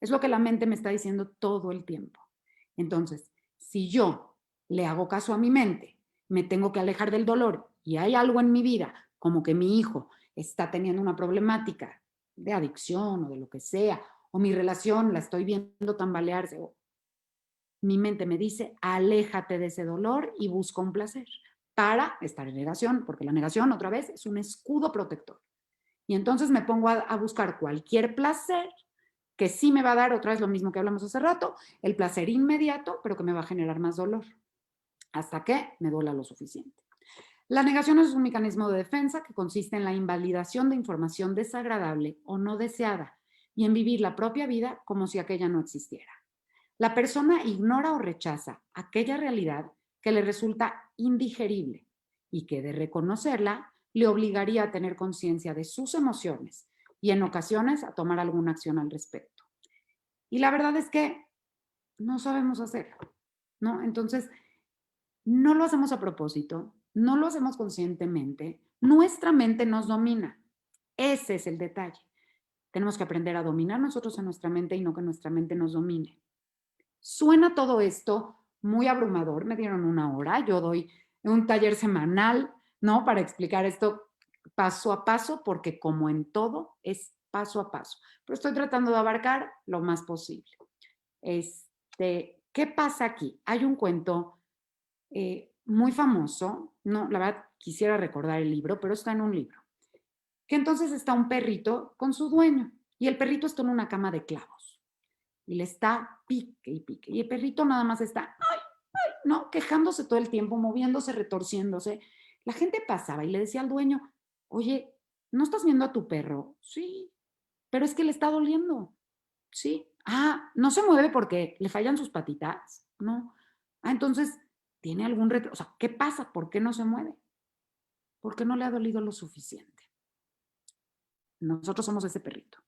Es lo que la mente me está diciendo todo el tiempo. Entonces, si yo le hago caso a mi mente, me tengo que alejar del dolor y hay algo en mi vida, como que mi hijo está teniendo una problemática de adicción o de lo que sea, o mi relación la estoy viendo tambalearse, o mi mente me dice, aléjate de ese dolor y busca un placer para estar en negación, porque la negación, otra vez, es un escudo protector. Y entonces me pongo a buscar cualquier placer que sí me va a dar, otra vez lo mismo que hablamos hace rato, el placer inmediato, pero que me va a generar más dolor, hasta que me duela lo suficiente. La negación es un mecanismo de defensa que consiste en la invalidación de información desagradable o no deseada y en vivir la propia vida como si aquella no existiera. La persona ignora o rechaza aquella realidad que le resulta indigerible y que de reconocerla le obligaría a tener conciencia de sus emociones y en ocasiones a tomar alguna acción al respecto. Y la verdad es que no sabemos hacerlo, ¿no? Entonces, no lo hacemos a propósito, no lo hacemos conscientemente, nuestra mente nos domina. Ese es el detalle. Tenemos que aprender a dominar nosotros a nuestra mente y no que nuestra mente nos domine. Suena todo esto muy abrumador, me dieron una hora, yo doy un taller semanal, ¿no? Para explicar esto paso a paso, porque como en todo es paso a paso, pero estoy tratando de abarcar lo más posible. ¿Qué pasa aquí? Hay un cuento muy famoso, no, la verdad quisiera recordar el libro, pero está en un libro, que entonces está un perrito con su dueño y el perrito está en una cama de clavos y le está pique y pique. Y el perrito nada más está, ay, ay, no, quejándose todo el tiempo, moviéndose, retorciéndose. La gente pasaba y le decía al dueño, oye, ¿no estás viendo a tu perro? Sí, pero es que le está doliendo. Sí. Ah, no se mueve porque le fallan sus patitas. No. Ah, entonces, ¿tiene algún reto? O sea, ¿qué pasa? ¿Por qué no se mueve? ¿Por qué no le ha dolido lo suficiente? Nosotros somos ese perrito.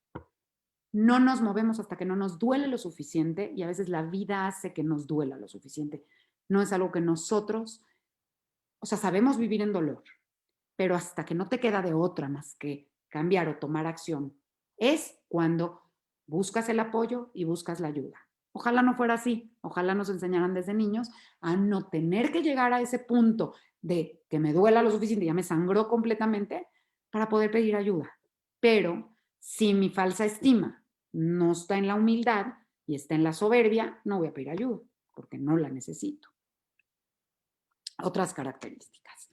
No nos movemos hasta que no nos duele lo suficiente y a veces la vida hace que nos duela lo suficiente. No es algo que nosotros, o sea, sabemos vivir en dolor, pero hasta que no te queda de otra más que cambiar o tomar acción, es cuando buscas el apoyo y buscas la ayuda. Ojalá no fuera así, ojalá nos enseñaran desde niños a no tener que llegar a ese punto de que me duela lo suficiente, ya me sangró completamente para poder pedir ayuda. Pero si mi falsa estima no está en la humildad y está en la soberbia, no voy a pedir ayuda porque no la necesito. Otras características.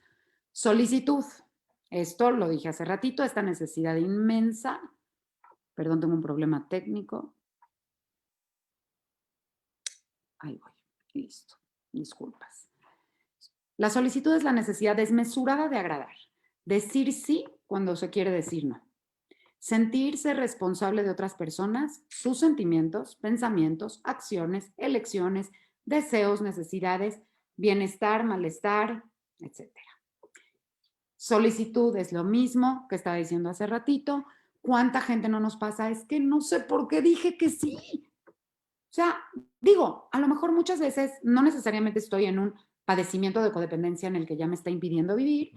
Solicitud. Esto lo dije hace ratito, esta necesidad inmensa. Perdón, tengo un problema técnico. Ahí voy. Listo. Disculpas. La solicitud es la necesidad desmesurada de agradar. Decir sí cuando se quiere decir no. Sentirse responsable de otras personas, sus sentimientos, pensamientos, acciones, elecciones, deseos, necesidades, bienestar, malestar, etc. Solicitud es lo mismo que estaba diciendo hace ratito. ¿Cuánta gente no nos pasa? Es que no sé por qué dije que sí. O sea, digo, a lo mejor muchas veces no necesariamente estoy en un padecimiento de codependencia en el que ya me está impidiendo vivir,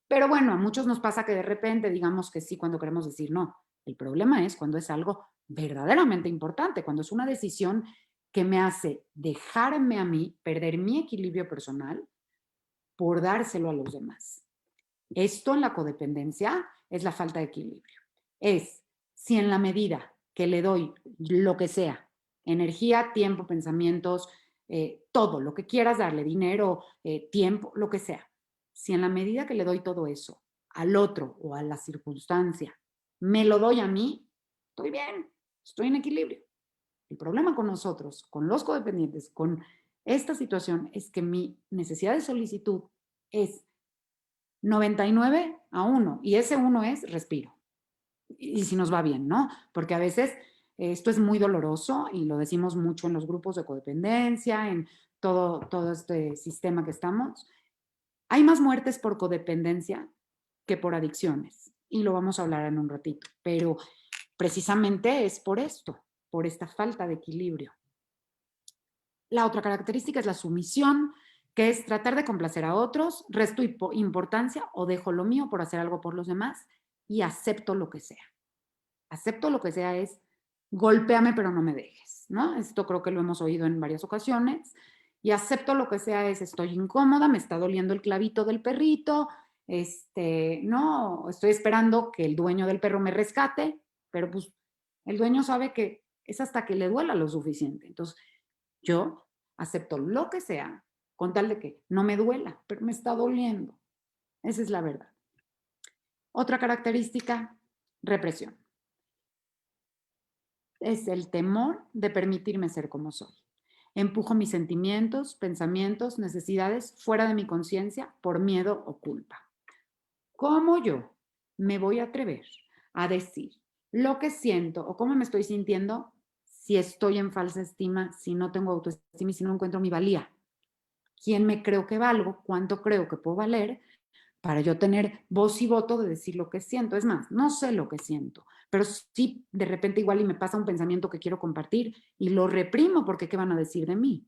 pero bueno, a muchos nos pasa que de repente digamos que sí cuando queremos decir no. El problema es cuando es algo verdaderamente importante, cuando es una decisión que me hace dejarme a mí, perder mi equilibrio personal por dárselo a los demás. Esto en la codependencia es la falta de equilibrio. Es si en la medida que le doy lo que sea, energía, tiempo, pensamientos, todo, lo que quieras darle, dinero, tiempo, lo que sea, si en la medida que le doy todo eso al otro o a la circunstancia, me lo doy a mí, estoy bien, estoy en equilibrio. El problema con nosotros, con los codependientes, con esta situación, es que mi necesidad de solicitud es 99 a 1 y ese 1 es respiro. Y si nos va bien, ¿no? Porque a veces esto es muy doloroso y lo decimos mucho en los grupos de codependencia, en todo este sistema que estamos. Hay más muertes por codependencia que por adicciones y lo vamos a hablar en un ratito, pero precisamente es por esto, por esta falta de equilibrio. La otra característica es la sumisión, que es tratar de complacer a otros, resto importancia o dejo lo mío por hacer algo por los demás y acepto lo que sea. Acepto lo que sea es golpéame pero no me dejes, ¿no? Esto creo que lo hemos oído en varias ocasiones. Y acepto lo que sea es estoy incómoda, me está doliendo el clavito del perrito, no, estoy esperando que el dueño del perro me rescate, pero pues el dueño sabe que es hasta que le duela lo suficiente. Entonces, yo acepto lo que sea con tal de que no me duela, pero me está doliendo. Esa es la verdad. Otra característica, represión. Es el temor de permitirme ser como soy. Empujo mis sentimientos, pensamientos, necesidades fuera de mi conciencia por miedo o culpa. ¿Cómo yo me voy a atrever a decir lo que siento o cómo me estoy sintiendo si estoy en falsa estima, si no tengo autoestima y si no encuentro mi valía? ¿Quién me creo que valgo? ¿Cuánto creo que puedo valer? Para yo tener voz y voto de decir lo que siento. Es más, no sé lo que siento, pero sí de repente igual y me pasa un pensamiento que quiero compartir y lo reprimo porque ¿qué van a decir de mí?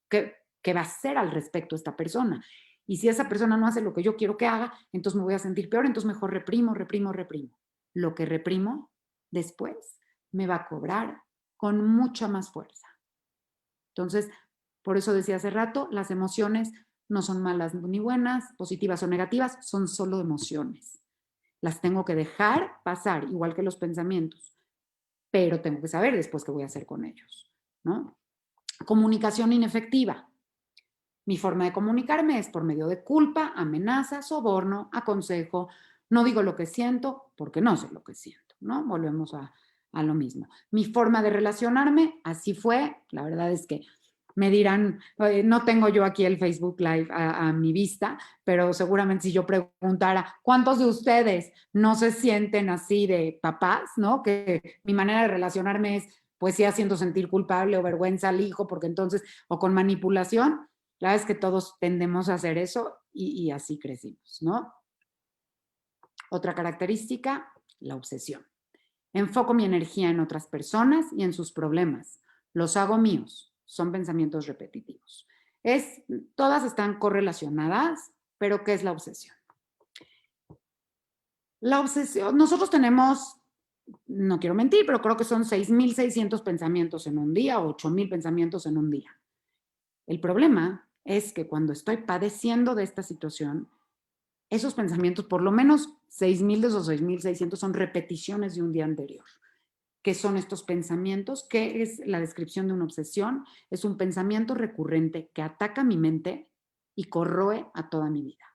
¿Qué va a hacer al respecto esta persona? Y si esa persona no hace lo que yo quiero que haga, entonces me voy a sentir peor, entonces mejor reprimo, reprimo, reprimo. Lo que reprimo después me va a cobrar con mucha más fuerza. Entonces, por eso decía hace rato, las emociones no son malas ni buenas, positivas o negativas, son solo emociones. Las tengo que dejar pasar, igual que los pensamientos, pero tengo que saber después qué voy a hacer con ellos, ¿no? Comunicación inefectiva. Mi forma de comunicarme es por medio de culpa, amenaza, soborno, aconsejo. No digo lo que siento porque no sé lo que siento, ¿no? Volvemos a lo mismo. Mi forma de relacionarme, así fue. La verdad es que me dirán, no tengo yo aquí el Facebook Live a mi vista, pero seguramente si yo preguntara, ¿cuántos de ustedes no se sienten así de papás, no? Que mi manera de relacionarme es, pues sí, haciendo sentir culpable o vergüenza al hijo, porque entonces, o con manipulación. La verdad es que todos tendemos a hacer eso y así crecimos, ¿no? Otra característica, la obsesión. Enfoco mi energía en otras personas y en sus problemas. Los hago míos. Son pensamientos repetitivos. Todas están correlacionadas, pero ¿qué es la obsesión? La obsesión, nosotros tenemos, no quiero mentir, pero creo que son 6,600 pensamientos en un día, 8,000 pensamientos en un día. El problema es que cuando estoy padeciendo de esta situación, esos pensamientos, por lo menos 6,000 de esos 6,600 son repeticiones de un día anterior. ¿Qué son estos pensamientos? ¿Qué es la descripción de una obsesión? Es un pensamiento recurrente que ataca mi mente y corroe a toda mi vida.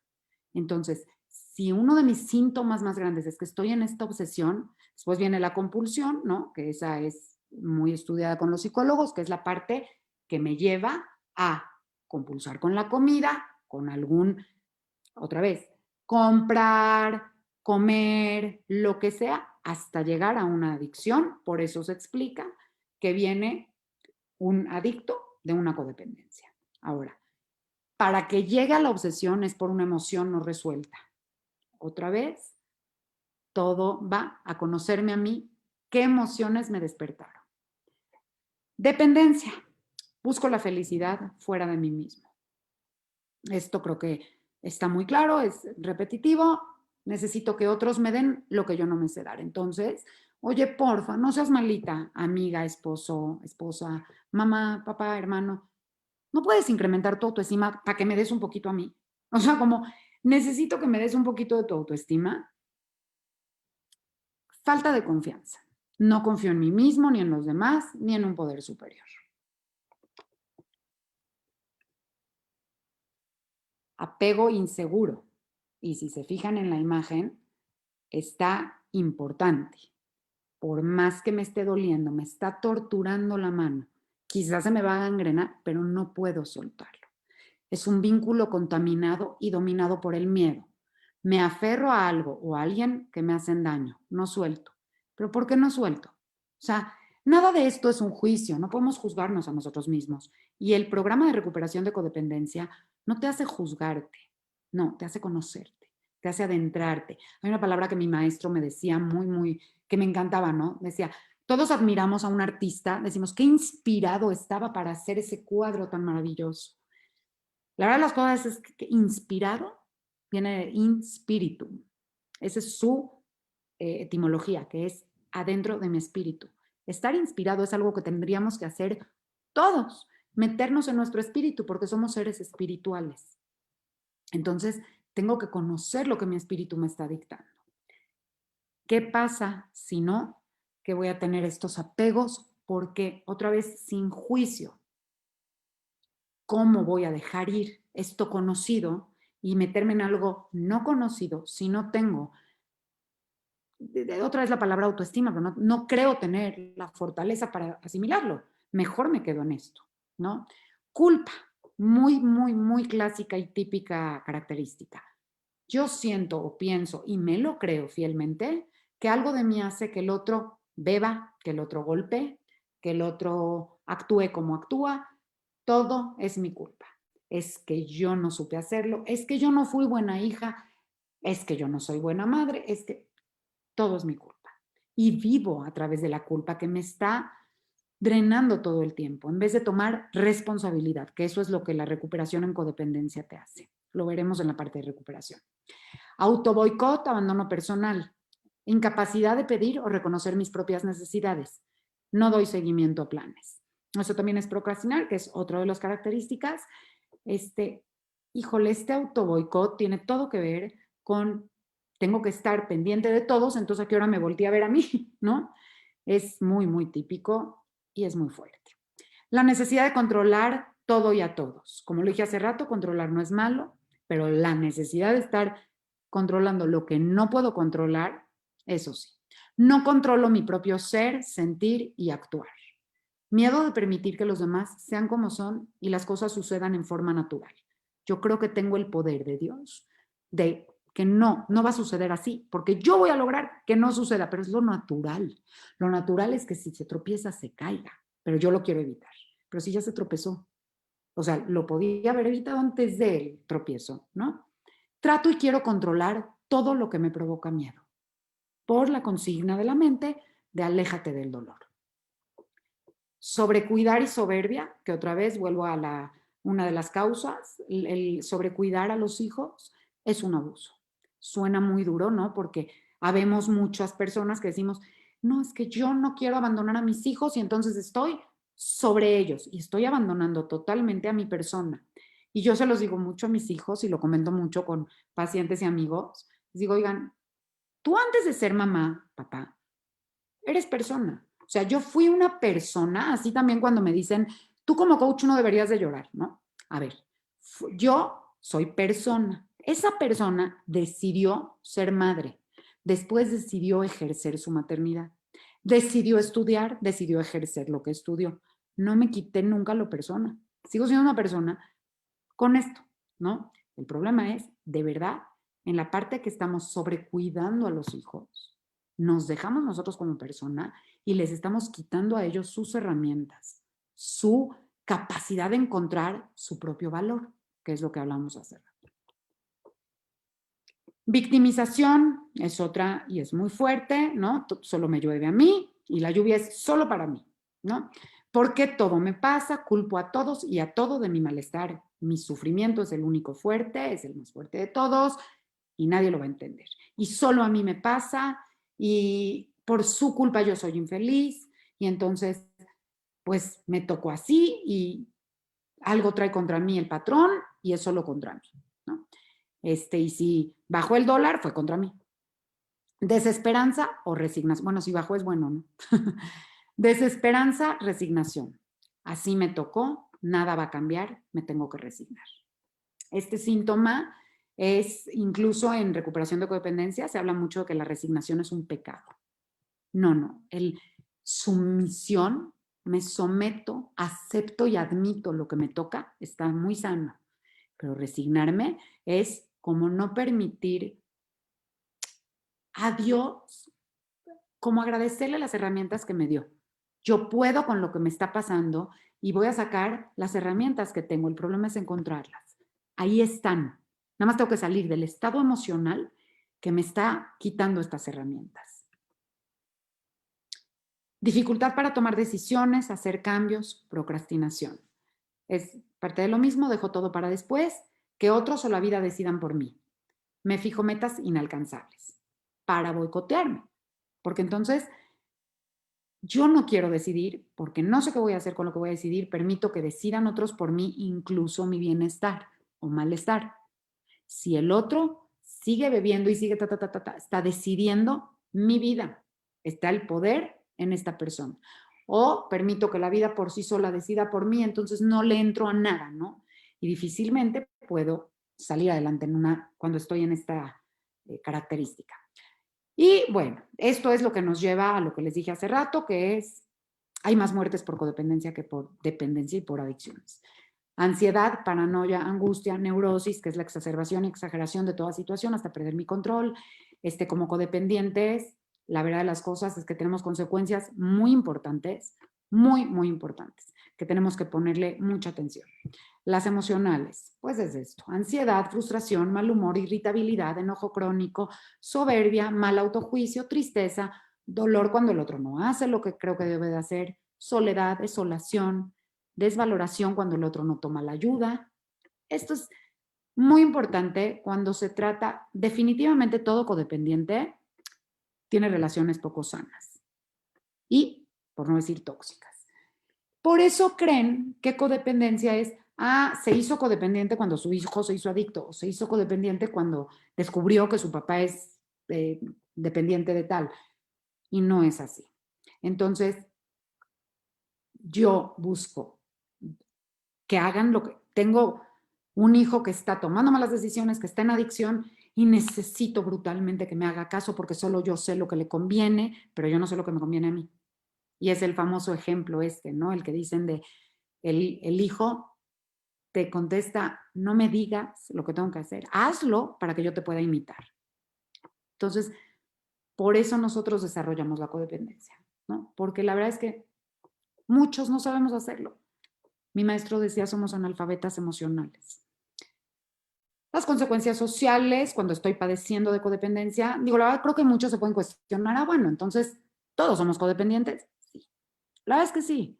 Entonces, si uno de mis síntomas más grandes es que estoy en esta obsesión, después viene la compulsión, ¿no? Que esa es muy estudiada con los psicólogos, que es la parte que me lleva a compulsar con la comida, con algún, otra vez, comprar, comer, lo que sea, hasta llegar a una adicción. Por eso se explica que viene un adicto de una codependencia. Ahora, para que llegue a la obsesión es por una emoción no resuelta. Otra vez, todo va a conocerme a mí, qué emociones me despertaron. Dependencia. Busco la felicidad fuera de mí mismo. Esto creo que está muy claro, es repetitivo. necesito que otros me den lo que yo no me sé dar. Entonces, oye, porfa, no seas malita, amiga, esposo, esposa, mamá, papá, hermano. ¿No puedes incrementar tu autoestima para que me des un poquito a mí? O sea, como necesito que me des un poquito de tu autoestima. Falta de confianza. No confío en mí mismo, ni en los demás, ni en un poder superior. Apego inseguro. Y si se fijan en la imagen, está importante. Por más que me esté doliendo, me está torturando la mano. Quizás se me va a gangrenar, pero no puedo soltarlo. Es un vínculo contaminado y dominado por el miedo. Me aferro a algo o a alguien que me hacen daño, no suelto. ¿Pero por qué no suelto? O sea, nada de esto es un juicio, no podemos juzgarnos a nosotros mismos. Y el programa de recuperación de codependencia no te hace juzgarte, no, te hace conocerte, te hace adentrarte. Hay una palabra que mi maestro me decía que me encantaba, ¿no? Decía, todos admiramos a un artista, decimos, qué inspirado estaba para hacer ese cuadro tan maravilloso. La verdad de las cosas es que inspirado viene de in spiritum. Esa es su etimología, que es adentro de mi espíritu. Estar inspirado es algo que tendríamos que hacer todos, meternos en nuestro espíritu, porque somos seres espirituales. Entonces, tengo que conocer lo que mi espíritu me está dictando. ¿Qué pasa si no? Que voy a tener estos apegos porque, otra vez, sin juicio, ¿cómo voy a dejar ir esto conocido y meterme en algo no conocido si no tengo, otra vez la palabra autoestima, pero no creo tener la fortaleza para asimilarlo? Mejor me quedo en esto, ¿no? Culpa, muy, muy, muy clásica y típica característica. Yo siento o pienso y me lo creo fielmente que algo de mí hace que el otro beba, que el otro golpee, que el otro actúe como actúa. Todo es mi culpa. Es que yo no supe hacerlo, es que yo no fui buena hija, es que yo no soy buena madre, es que todo es mi culpa. Y vivo a través de la culpa que me está drenando todo el tiempo, en vez de tomar responsabilidad, que eso es lo que la recuperación en codependencia te hace. Lo veremos en la parte de recuperación. Autoboicot, abandono personal, incapacidad de pedir o reconocer mis propias necesidades. No doy seguimiento a planes. Eso también es procrastinar, que es otra de las características. Híjole, este autoboicot tiene todo que ver con tengo que estar pendiente de todos, entonces a qué hora me volteé a ver a mí, ¿no? Es muy, muy típico y es muy fuerte. La necesidad de controlar todo y a todos. Como lo dije hace rato, controlar no es malo, pero la necesidad de estar controlando lo que no puedo controlar, eso sí. No controlo mi propio ser, sentir y actuar. Miedo de permitir que los demás sean como son y las cosas sucedan en forma natural. Yo creo que tengo el poder de Dios de que no va a suceder así, porque yo voy a lograr que no suceda, pero es lo natural. Lo natural es que si se tropieza, se caiga, pero yo lo quiero evitar. Pero si ya se tropezó, o sea, lo podía haber evitado antes del tropiezo, ¿no? Trato y quiero controlar todo lo que me provoca miedo, por la consigna de la mente de aléjate del dolor. Sobrecuidar y soberbia, que otra vez vuelvo a una de las causas, el sobrecuidar a los hijos es un abuso. Suena muy duro, ¿no? Porque habemos muchas personas que decimos, no, es que yo no quiero abandonar a mis hijos y entonces estoy sobre ellos y estoy abandonando totalmente a mi persona. Y yo se los digo mucho a mis hijos y lo comento mucho con pacientes y amigos. Les digo, oigan, tú antes de ser mamá, papá, eres persona. O sea, yo fui una persona, así también cuando me dicen, tú como coach no deberías de llorar, ¿no? A ver, yo soy persona. Esa persona decidió ser madre, después decidió ejercer su maternidad, decidió estudiar, decidió ejercer lo que estudió. No me quité nunca lo persona. Sigo siendo una persona con esto, ¿no? El problema es, de verdad, en la parte que estamos sobrecuidando a los hijos, nos dejamos nosotros como persona y les estamos quitando a ellos sus herramientas, su capacidad de encontrar su propio valor, que es lo que hablamos hace rato. Victimización es otra y es muy fuerte, ¿no? Solo me llueve a mí y la lluvia es solo para mí, ¿no? Porque todo me pasa, culpo a todos y a todo de mi malestar. Mi sufrimiento es el único fuerte, es el más fuerte de todos y nadie lo va a entender. y solo a mí me pasa y por su culpa yo soy infeliz y entonces pues me tocó así y algo trae contra mí el patrón y es solo contra mí, ¿no? Y si bajó el dólar, fue contra mí. Desesperanza o resignación. Bueno, si bajó es bueno, ¿no? Desesperanza, resignación. Así me tocó, nada va a cambiar, me tengo que resignar. Este síntoma es, incluso en recuperación de codependencia, se habla mucho de que la resignación es un pecado. No, el sumisión, me someto, acepto y admito lo que me toca, está muy sano. Pero resignarme es como no permitir a Dios, como agradecerle las herramientas que me dio. Yo puedo con lo que me está pasando y voy a sacar las herramientas que tengo. El problema es encontrarlas. Ahí están. Nada más tengo que salir del estado emocional que me está quitando estas herramientas. Dificultad para tomar decisiones, hacer cambios, procrastinación. Es parte de lo mismo, dejo todo para después, que otros o la vida decidan por mí. Me fijo metas inalcanzables para boicotearme, porque entonces yo no quiero decidir, porque no sé qué voy a hacer con lo que voy a decidir, permito que decidan otros por mí, incluso mi bienestar o malestar. Si el otro sigue bebiendo y sigue está decidiendo mi vida, está el poder en esta persona. O permito que la vida por sí sola decida por mí, entonces no le entro a nada, ¿no? Y difícilmente puedo salir adelante cuando estoy en esta característica. Y bueno, esto es lo que nos lleva a lo que les dije hace rato, que es, hay más muertes por codependencia que por dependencia y por adicciones. Ansiedad, paranoia, angustia, neurosis, que es la exacerbación y exageración de toda situación hasta perder mi control. Como codependientes, la verdad de las cosas es que tenemos consecuencias muy importantes, muy, muy importantes, que tenemos que ponerle mucha atención. Las emocionales, pues es esto: ansiedad, frustración, mal humor, irritabilidad, enojo crónico, soberbia, mal autojuicio, tristeza, dolor cuando el otro no hace lo que creo que debe de hacer, soledad, desolación, desvaloración cuando el otro no toma la ayuda. Esto es muy importante cuando se trata, definitivamente todo codependiente tiene relaciones poco sanas y, por no decir, tóxicas. Por eso creen que codependencia es, se hizo codependiente cuando su hijo se hizo adicto, o se hizo codependiente cuando descubrió que su papá es dependiente de tal. Y no es así. Entonces, yo busco que hagan lo que... Tengo un hijo que está tomando malas decisiones, que está en adicción y necesito brutalmente que me haga caso porque solo yo sé lo que le conviene, pero yo no sé lo que me conviene a mí. Y es el famoso ejemplo ¿no? El que dicen de el hijo te contesta, no me digas lo que tengo que hacer, hazlo para que yo te pueda imitar. Entonces, por eso nosotros desarrollamos la codependencia, ¿no? Porque la verdad es que muchos no sabemos hacerlo. Mi maestro decía, somos analfabetas emocionales. Las consecuencias sociales, cuando estoy padeciendo de codependencia, digo, la verdad creo que muchos se pueden cuestionar, bueno, entonces, ¿todos somos codependientes? Sí. La verdad es que sí.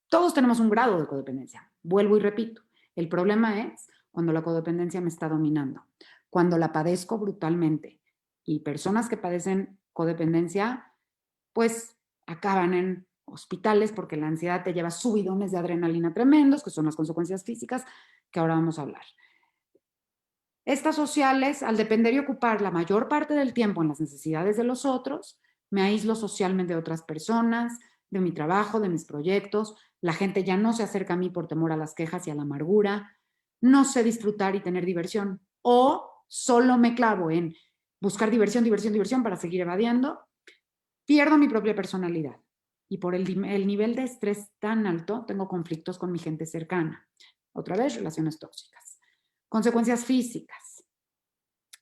Todos tenemos un grado de codependencia. Vuelvo y repito, el problema es cuando la codependencia me está dominando, cuando la padezco brutalmente. Y personas que padecen codependencia, pues acaban en hospitales porque la ansiedad te lleva subidones de adrenalina tremendos, que son las consecuencias físicas que ahora vamos a hablar. Estas sociales, al depender y ocupar la mayor parte del tiempo en las necesidades de los otros, me aíslo socialmente de otras personas, de mi trabajo, de mis proyectos. La gente ya no se acerca a mí por temor a las quejas y a la amargura. No sé disfrutar y tener diversión. O solo me clavo en buscar diversión, diversión, diversión para seguir evadiendo. Pierdo mi propia personalidad. Y por el nivel de estrés tan alto, tengo conflictos con mi gente cercana. Otra vez, relaciones tóxicas. Consecuencias físicas.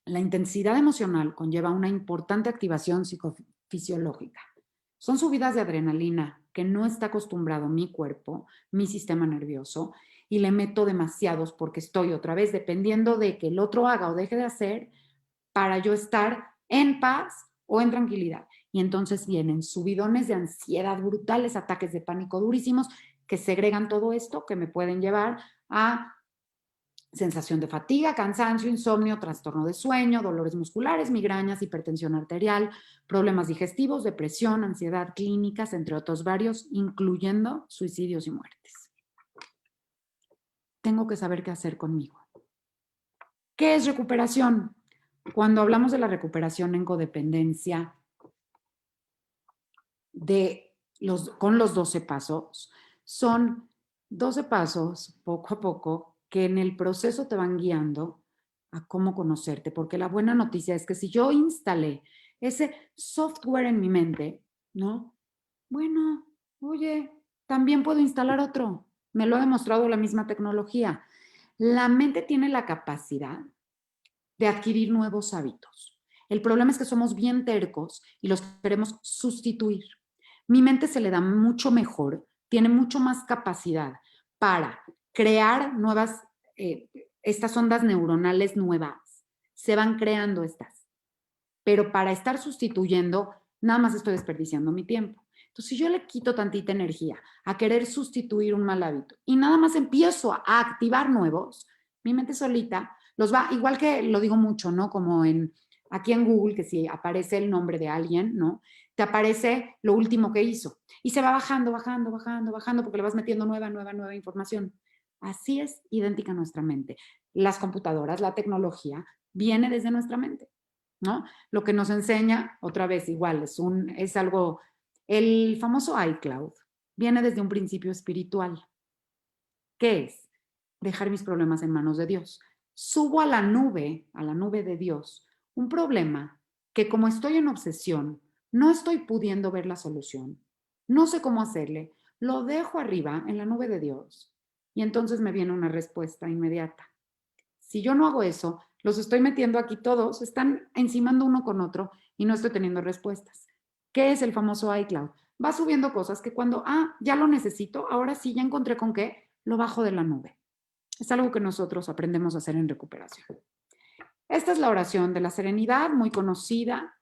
La intensidad emocional conlleva una importante activación psicofisiológica. Son subidas de adrenalina que no está acostumbrado mi cuerpo, mi sistema nervioso, y le meto demasiados porque estoy otra vez dependiendo de que el otro haga o deje de hacer para yo estar en paz o en tranquilidad. Y entonces vienen subidones de ansiedad brutales, ataques de pánico durísimos que segregan todo esto, que me pueden llevar a sensación de fatiga, cansancio, insomnio, trastorno de sueño, dolores musculares, migrañas, hipertensión arterial, problemas digestivos, depresión, ansiedad, clínicas, entre otros varios, incluyendo suicidios y muertes. Tengo que saber qué hacer conmigo. ¿Qué es recuperación? Cuando hablamos de la recuperación en codependencia con los 12 pasos, son 12 pasos poco a poco que en el proceso te van guiando a cómo conocerte, porque la buena noticia es que si yo instalé ese software en mi mente, ¿no? Bueno, oye, también puedo instalar otro. Me lo ha demostrado la misma tecnología. La mente tiene la capacidad de adquirir nuevos hábitos. El problema es que somos bien tercos y los queremos sustituir. Mi mente se le da mucho mejor, tiene mucho más capacidad para crear nuevas, estas ondas neuronales nuevas. Se van creando estas. Pero para estar sustituyendo, nada más estoy desperdiciando mi tiempo. Entonces, si yo le quito tantita energía a querer sustituir un mal hábito y nada más empiezo a activar nuevos, mi mente solita los va, igual que lo digo mucho, ¿no? Como aquí en Google, que si aparece el nombre de alguien, ¿no? Te aparece lo último que hizo y se va bajando, bajando, bajando, bajando porque le vas metiendo nueva información. Así es idéntica nuestra mente. Las computadoras, la tecnología, viene desde nuestra mente, ¿no? Lo que nos enseña, otra vez, igual, es algo, el famoso iCloud viene desde un principio espiritual. ¿Qué es? Dejar mis problemas en manos de Dios. Subo a la nube de Dios, un problema que como estoy en obsesión, no estoy pudiendo ver la solución, no sé cómo hacerle, lo dejo arriba en la nube de Dios y entonces me viene una respuesta inmediata. Si yo no hago eso, los estoy metiendo aquí todos, están encimando uno con otro y no estoy teniendo respuestas. ¿Qué es el famoso iCloud? Va subiendo cosas que cuando, ya lo necesito, ahora sí ya encontré con qué, lo bajo de la nube. Es algo que nosotros aprendemos a hacer en recuperación. Esta es la oración de la serenidad, muy conocida,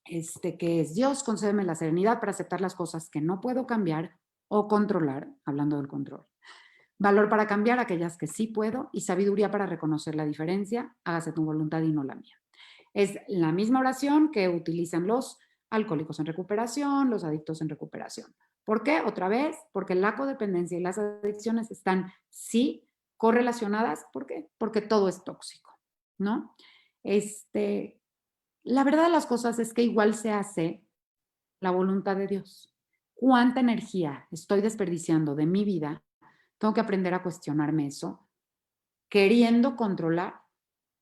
que es: Dios, concédeme la serenidad para aceptar las cosas que no puedo cambiar o controlar, hablando del control. Valor para cambiar aquellas que sí puedo y sabiduría para reconocer la diferencia. Hágase tu voluntad y no la mía. Es la misma oración que utilizan los alcohólicos en recuperación, los adictos en recuperación. ¿Por qué? Otra vez, porque la codependencia y las adicciones están, sí, correlacionadas. ¿Por qué? Porque todo es tóxico, ¿no? La verdad de las cosas es que igual se hace la voluntad de Dios. ¿Cuánta energía estoy desperdiciando de mi vida? Tengo que aprender a cuestionarme eso, queriendo controlar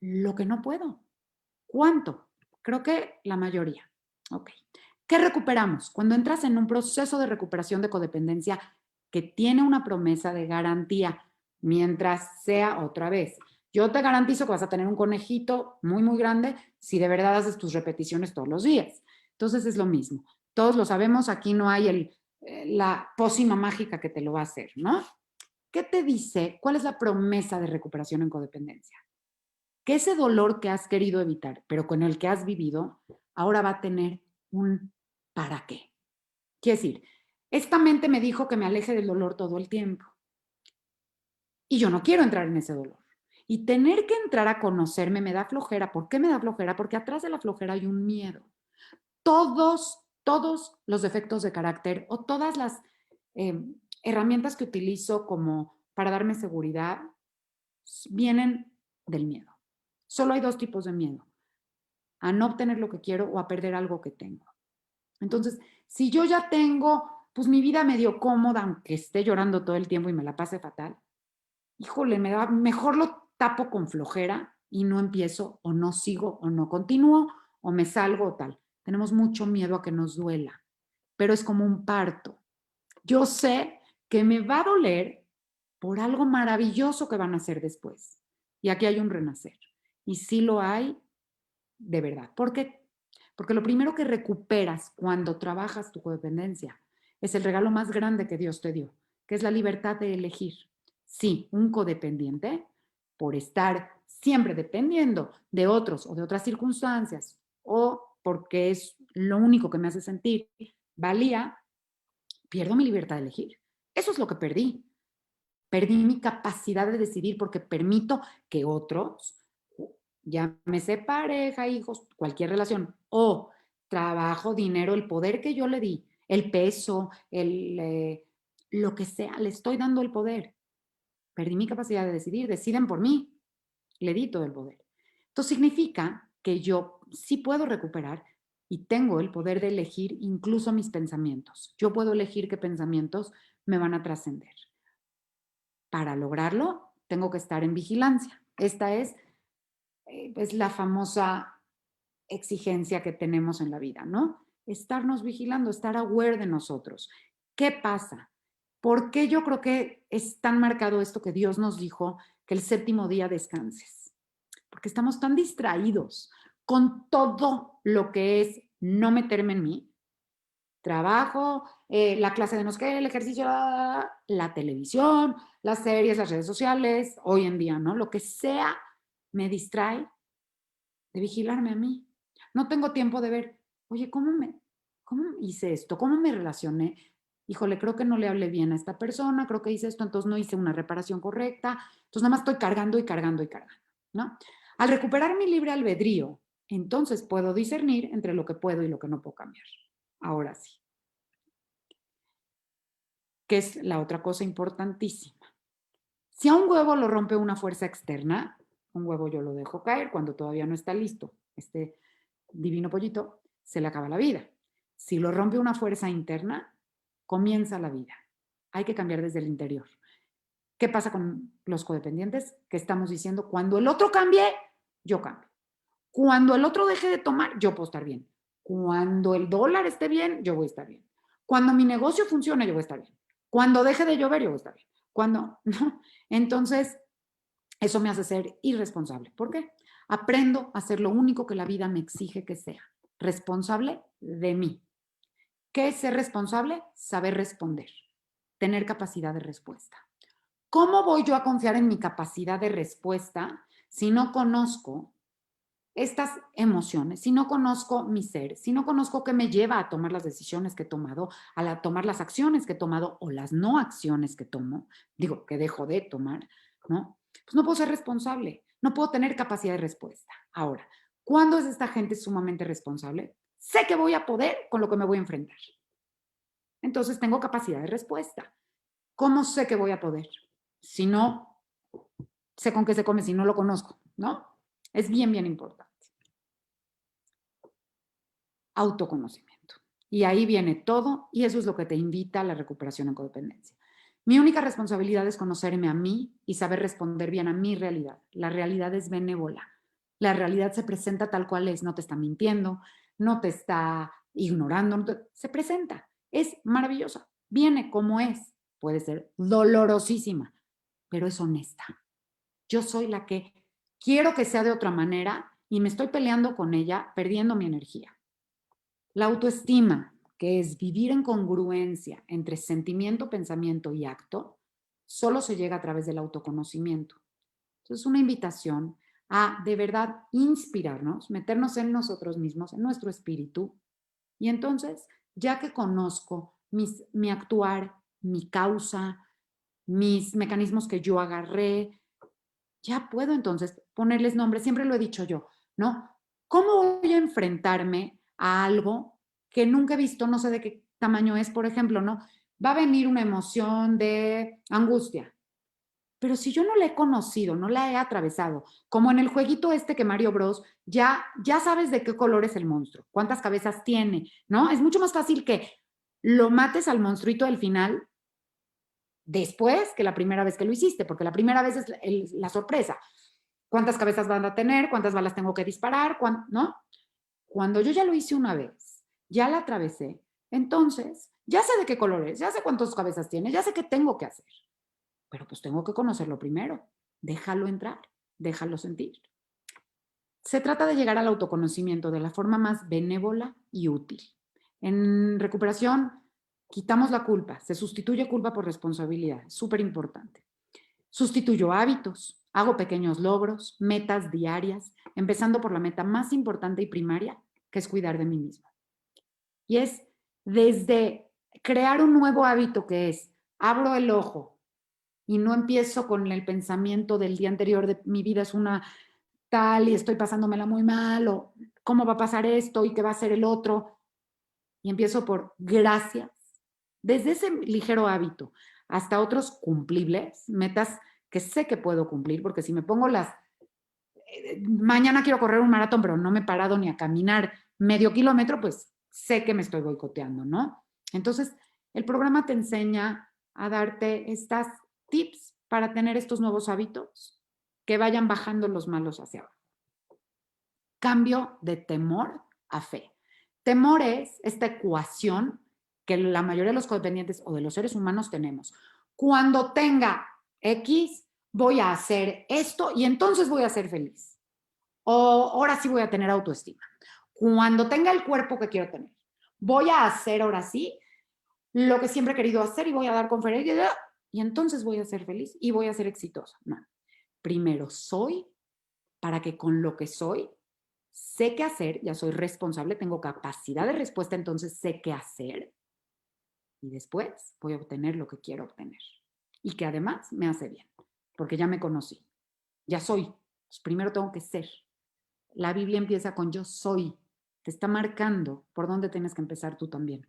lo que no puedo. ¿Cuánto? Creo que la mayoría. Ok. ¿Qué recuperamos? Cuando entras en un proceso de recuperación de codependencia que tiene una promesa de garantía, mientras sea otra vez. Yo te garantizo que vas a tener un conejito muy, muy grande si de verdad haces tus repeticiones todos los días. Entonces es lo mismo. Todos lo sabemos, aquí no hay la pócima mágica que te lo va a hacer, ¿no? ¿Qué te dice? ¿Cuál es la promesa de recuperación en codependencia? Que ese dolor que has querido evitar, pero con el que has vivido, ahora va a tener un ¿para qué? Quiere decir, esta mente me dijo que me aleje del dolor todo el tiempo y yo no quiero entrar en ese dolor. Y tener que entrar a conocerme me da flojera. ¿Por qué me da flojera? Porque atrás de la flojera hay un miedo. Todos los defectos de carácter o todas las herramientas que utilizo como para darme seguridad vienen del miedo. Solo hay dos tipos de miedo: a no obtener lo que quiero o a perder algo que tengo. Entonces, si yo ya tengo, pues mi vida medio cómoda, aunque esté llorando todo el tiempo y me la pase fatal, híjole, mejor lo tapo con flojera y no empiezo o no sigo o no continúo o me salgo o tal. Tenemos mucho miedo a que nos duela, pero es como un parto. Yo sé que me va a doler por algo maravilloso que van a hacer después. Y aquí hay un renacer. Y sí lo hay de verdad. ¿Por qué? Porque lo primero que recuperas cuando trabajas tu codependencia es el regalo más grande que Dios te dio, que es la libertad de elegir. Sí, un codependiente, por estar siempre dependiendo de otros o de otras circunstancias, o porque es lo único que me hace sentir valía, pierdo mi libertad de elegir. Eso es lo que perdí. Perdí mi capacidad de decidir porque permito que otros, llámese pareja, hijos, cualquier relación, o trabajo, dinero, el poder que yo le di, el peso, lo que sea, le estoy dando el poder. Perdí mi capacidad de decidir, deciden por mí, le di todo el poder. Entonces significa que yo sí puedo recuperar y tengo el poder de elegir incluso mis pensamientos. Yo puedo elegir qué pensamientos me van a trascender. Para lograrlo, tengo que estar en vigilancia. Esta es la famosa exigencia que tenemos en la vida, ¿no? Estarnos vigilando, estar aware de nosotros. ¿Qué pasa? ¿Por qué yo creo que es tan marcado esto que Dios nos dijo que el séptimo día descanses? Porque estamos tan distraídos con todo lo que es no meterme en mí, trabajo, la clase de no sé qué, el ejercicio, la televisión, las series, las redes sociales, hoy en día, ¿no? Lo que sea me distrae de vigilarme a mí. No tengo tiempo de ver, oye, ¿cómo hice esto? ¿Cómo me relacioné? Híjole, creo que no le hablé bien a esta persona, creo que hice esto, entonces no hice una reparación correcta, entonces nada más estoy cargando y cargando y cargando, ¿no? Al recuperar mi libre albedrío, entonces puedo discernir entre lo que puedo y lo que no puedo cambiar. Ahora sí, que es la otra cosa importantísima. Si a un huevo lo rompe una fuerza externa, un huevo yo lo dejo caer cuando todavía no está listo. Este divino pollito, se le acaba la vida. Si lo rompe una fuerza interna, comienza la vida. Hay que cambiar desde el interior. ¿Qué pasa con los codependientes? Que estamos diciendo, cuando el otro cambie, yo cambio. Cuando el otro deje de tomar, yo puedo estar bien. Cuando el dólar esté bien, yo voy a estar bien. Cuando mi negocio funcione, yo voy a estar bien. Cuando deje de llover, yo voy a estar bien. Cuando, no. Entonces, eso me hace ser irresponsable. ¿Por qué? Aprendo a ser lo único que la vida me exige que sea, responsable de mí. ¿Qué es ser responsable? Saber responder, tener capacidad de respuesta. ¿Cómo voy yo a confiar en mi capacidad de respuesta si no conozco estas emociones, si no conozco mi ser, si no conozco qué me lleva a tomar las decisiones que he tomado, tomar las acciones que he tomado o las no acciones que tomo, digo, que dejo de tomar, ¿no? Pues no puedo ser responsable, no puedo tener capacidad de respuesta. Ahora, ¿cuándo es esta gente sumamente responsable? Sé que voy a poder con lo que me voy a enfrentar. Entonces tengo capacidad de respuesta. ¿Cómo sé que voy a poder? Si no sé con qué se come, si no lo conozco, ¿no? Es bien, bien importante. Autoconocimiento. Y ahí viene todo y eso es lo que te invita a la recuperación en codependencia. Mi única responsabilidad es conocerme a mí y saber responder bien a mi realidad. La realidad es benévola. La realidad se presenta tal cual es, no te está mintiendo, no te está ignorando, se presenta. Es maravillosa. Viene como es. Puede ser dolorosísima, pero es honesta. Yo soy la que quiero que sea de otra manera y me estoy peleando con ella, perdiendo mi energía. La autoestima, que es vivir en congruencia entre sentimiento, pensamiento y acto, solo se llega a través del autoconocimiento. Entonces, una invitación a de verdad inspirarnos, meternos en nosotros mismos, en nuestro espíritu, y entonces, ya que conozco mi actuar, mi causa, mis mecanismos que yo agarré, ya puedo entonces ponerles nombre, siempre lo he dicho yo, ¿no? ¿Cómo voy a enfrentarme a algo que nunca he visto, no sé de qué tamaño es, por ejemplo, ¿no? Va a venir una emoción de angustia, pero si yo no la he conocido, no la he atravesado, como en el jueguito este que Mario Bros, ya sabes de qué color es el monstruo, cuántas cabezas tiene, ¿no? Es mucho más fácil que lo mates al monstruito del final después que la primera vez que lo hiciste, porque la primera vez es la sorpresa. ¿Cuántas cabezas van a tener? ¿Cuántas balas tengo que disparar? ¿No? Cuando yo ya lo hice una vez, ya la atravesé, entonces ya sé de qué color es, ya sé cuántas cabezas tiene, ya sé qué tengo que hacer. Pero pues tengo que conocerlo primero. Déjalo entrar, déjalo sentir. Se trata de llegar al autoconocimiento de la forma más benévola y útil. En recuperación, quitamos la culpa, se sustituye culpa por responsabilidad, súper importante. Sustituyo hábitos, hago pequeños logros, metas diarias, empezando por la meta más importante y primaria, que es cuidar de mí mismo. Y es desde crear un nuevo hábito que es, abro el ojo, y no empiezo con el pensamiento del día anterior de mi vida es una tal y estoy pasándomela muy mal o cómo va a pasar esto y qué va a ser el otro. Y empiezo por gracias. Desde ese ligero hábito hasta otros cumplibles, metas que sé que puedo cumplir, porque si me pongo mañana quiero correr un maratón, pero no me he parado ni a caminar medio kilómetro, pues sé que me estoy boicoteando, ¿no? Entonces, el programa te enseña a darte estas tips para tener estos nuevos hábitos que vayan bajando los malos hacia abajo. Cambio de temor a fe. Temor es esta ecuación que la mayoría de los codependientes o de los seres humanos tenemos. Cuando tenga X, voy a hacer esto y entonces voy a ser feliz. O ahora sí voy a tener autoestima. Cuando tenga el cuerpo que quiero tener, voy a hacer ahora sí lo que siempre he querido hacer y voy a dar conferencias y entonces voy a ser feliz y voy a ser exitosa. No. Primero soy para que con lo que soy sé qué hacer, ya soy responsable, tengo capacidad de respuesta, entonces sé qué hacer y después voy a obtener lo que quiero obtener y que además me hace bien, porque ya me conocí, ya soy, pues primero tengo que ser. La Biblia empieza con yo soy, te está marcando por dónde tienes que empezar tú también.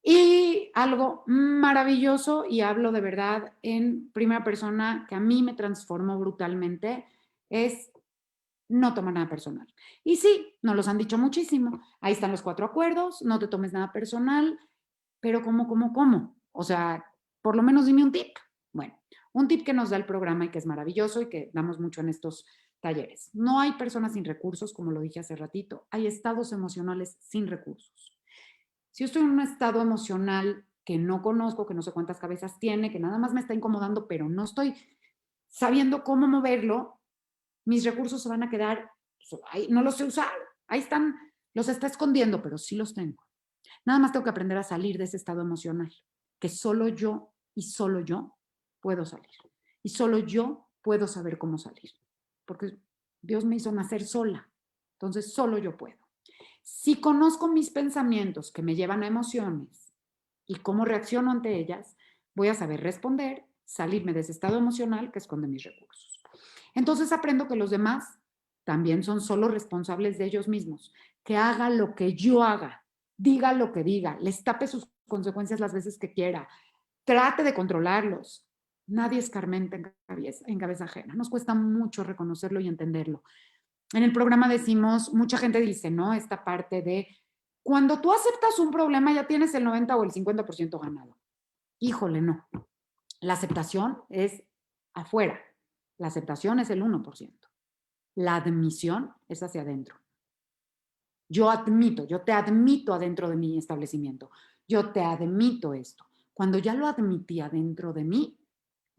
Y algo maravilloso, y hablo de verdad en primera persona, que a mí me transformó brutalmente, es no tomar nada personal. Y sí, nos los han dicho muchísimo. Ahí están los 4 acuerdos, no te tomes nada personal, pero ¿cómo? O sea, por lo menos dime un tip. Bueno, un tip que nos da el programa y que es maravilloso y que damos mucho en estos talleres. No hay personas sin recursos, como lo dije hace ratito, hay estados emocionales sin recursos. Si yo estoy en un estado emocional que no conozco, que no sé cuántas cabezas tiene, que nada más me está incomodando, pero no estoy sabiendo cómo moverlo, mis recursos se van a quedar, no los sé usar, ahí están, los está escondiendo, pero sí los tengo. Nada más tengo que aprender a salir de ese estado emocional, que solo yo y solo yo puedo salir. Y solo yo puedo saber cómo salir, porque Dios me hizo nacer sola, entonces solo yo puedo. Si conozco mis pensamientos que me llevan a emociones y cómo reacciono ante ellas, voy a saber responder, salirme de ese estado emocional que esconde mis recursos. Entonces aprendo que los demás también son solo responsables de ellos mismos, que haga lo que yo haga, diga lo que diga, les tape sus consecuencias las veces que quiera, trate de controlarlos. Nadie escarmenta en cabeza ajena. Nos cuesta mucho reconocerlo y entenderlo. En el programa decimos, mucha gente dice, ¿no? Esta parte de, cuando tú aceptas un problema ya tienes el 90 o el 50% ganado. Híjole, no. La aceptación es afuera. La aceptación es el 1%. La admisión es hacia adentro. Yo te admito adentro de mi establecimiento. Yo te admito esto. Cuando ya lo admití adentro de mí,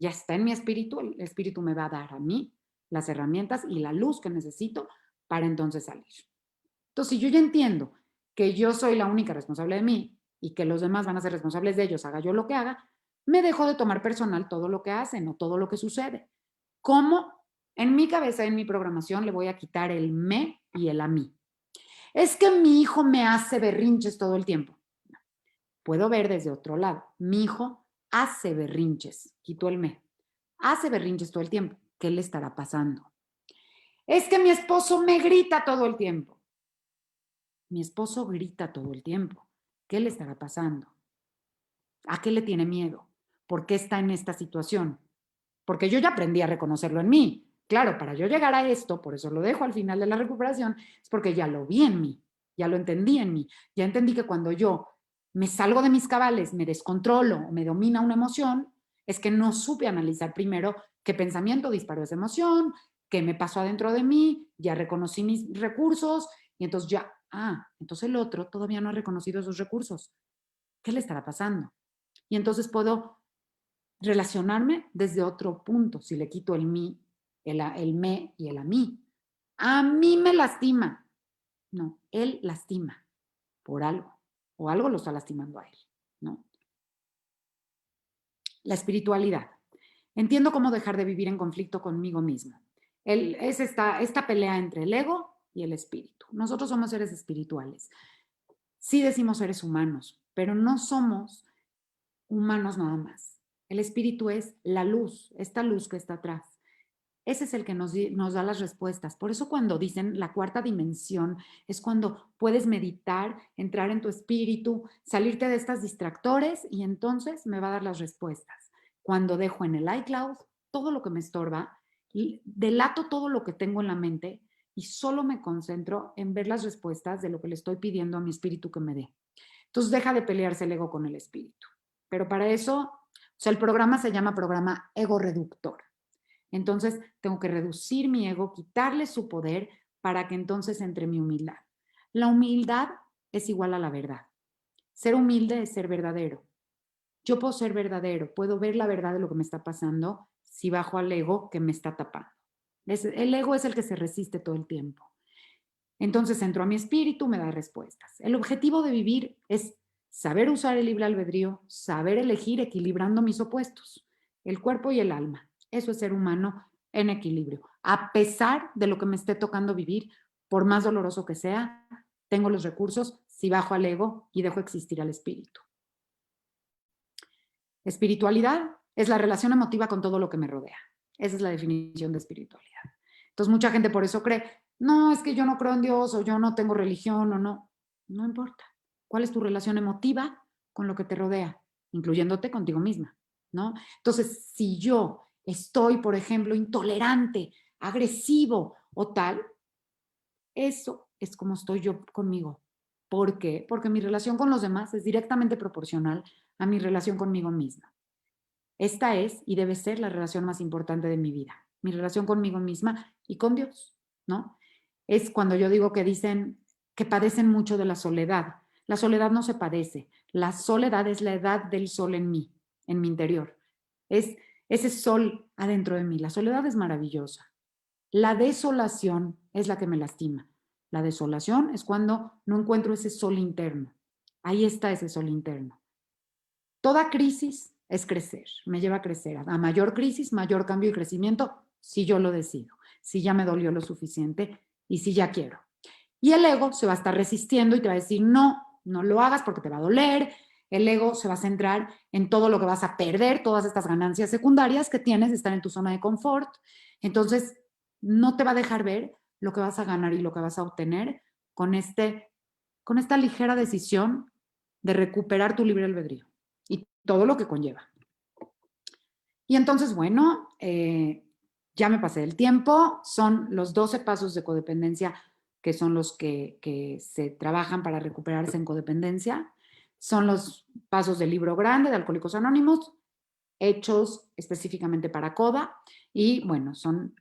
ya está en mi espíritu, el espíritu me va a dar a mí las herramientas y la luz que necesito para entonces salir. Entonces, si yo ya entiendo que yo soy la única responsable de mí y que los demás van a ser responsables de ellos, haga yo lo que haga, me dejo de tomar personal todo lo que hacen o todo lo que sucede. ¿Cómo? En mi cabeza, en mi programación, le voy a quitar el me y el a mí. Es que mi hijo me hace berrinches todo el tiempo. Puedo ver desde otro lado. Mi hijo hace berrinches. Quito el me. Hace berrinches todo el tiempo. ¿Qué le estará pasando? Es que mi esposo me grita todo el tiempo. Mi esposo grita todo el tiempo. ¿Qué le estará pasando? ¿A qué le tiene miedo? ¿Por qué está en esta situación? Porque yo ya aprendí a reconocerlo en mí. Claro, para yo llegar a esto, por eso lo dejo al final de la recuperación, es porque ya lo vi en mí, ya lo entendí en mí, ya entendí que cuando yo me salgo de mis cabales, me descontrolo, me domina una emoción, es que no supe analizar primero qué pensamiento disparó esa emoción, qué me pasó adentro de mí, ya reconocí mis recursos y entonces ya, entonces el otro todavía no ha reconocido esos recursos. ¿Qué le estará pasando? Y entonces puedo relacionarme desde otro punto, si le quito el mí, el me y el a mí. A mí me lastima. No, él lastima por algo, o algo lo está lastimando a él, ¿no? La espiritualidad. Entiendo cómo dejar de vivir en conflicto conmigo mismo. Es esta pelea entre el ego y el espíritu. Nosotros somos seres espirituales. Sí decimos seres humanos, pero no somos humanos nada más. El espíritu es la luz, esta luz que está atrás. Ese es el que nos da las respuestas. Por eso cuando dicen la cuarta dimensión es cuando puedes meditar, entrar en tu espíritu, salirte de estas distractores y entonces me va a dar las respuestas. Cuando dejo en el iCloud todo lo que me estorba y delato todo lo que tengo en la mente y solo me concentro en ver las respuestas de lo que le estoy pidiendo a mi espíritu que me dé. Entonces deja de pelearse el ego con el espíritu. Pero para eso, o sea, el programa se llama programa ego reductor. Entonces, tengo que reducir mi ego, quitarle su poder para que entonces entre mi humildad. La humildad es igual a la verdad. Ser humilde es ser verdadero. Yo puedo ser verdadero, puedo ver la verdad de lo que me está pasando si bajo al ego que me está tapando. El ego es el que se resiste todo el tiempo. Entonces entro a mi espíritu, me da respuestas. El objetivo de vivir es saber usar el libre albedrío, saber elegir equilibrando mis opuestos, el cuerpo y el alma. Eso es ser humano en equilibrio. A pesar de lo que me esté tocando vivir, por más doloroso que sea, tengo los recursos si bajo al ego y dejo existir al espíritu. Espiritualidad es la relación emotiva con todo lo que me rodea. Esa es la definición de espiritualidad. Entonces mucha gente por eso cree, no, es que yo no creo en Dios o yo no tengo religión o no. No importa. ¿Cuál es tu relación emotiva con lo que te rodea? Incluyéndote contigo misma, ¿no? Entonces, si yo estoy, por ejemplo, intolerante, agresivo o tal, eso es como estoy yo conmigo. ¿Por qué? Porque mi relación con los demás es directamente proporcional a mi relación conmigo misma. Esta es y debe ser la relación más importante de mi vida, mi relación conmigo misma y con Dios, ¿no? Es cuando yo digo que dicen que padecen mucho de la soledad. La soledad no se padece, la soledad es la edad del sol en mi interior. Es ese sol adentro de mí. La soledad es maravillosa. La desolación es la que me lastima. La desolación es cuando no encuentro ese sol interno. Ahí está ese sol interno. Toda crisis es crecer, me lleva a crecer. A mayor crisis, mayor cambio y crecimiento, si yo lo decido, si ya me dolió lo suficiente y si ya quiero. Y el ego se va a estar resistiendo y te va a decir, no, no lo hagas porque te va a doler. El ego se va a centrar en todo lo que vas a perder, todas estas ganancias secundarias que tienes, están en tu zona de confort. Entonces, no te va a dejar ver lo que vas a ganar y lo que vas a obtener con, con esta ligera decisión de recuperar tu libre albedrío y todo lo que conlleva. Y entonces, bueno, ya me pasé el tiempo, son los 12 pasos de codependencia que son los que se trabajan para recuperarse en codependencia. Son los pasos del libro grande de Alcohólicos Anónimos, hechos específicamente para CODA. Y bueno, son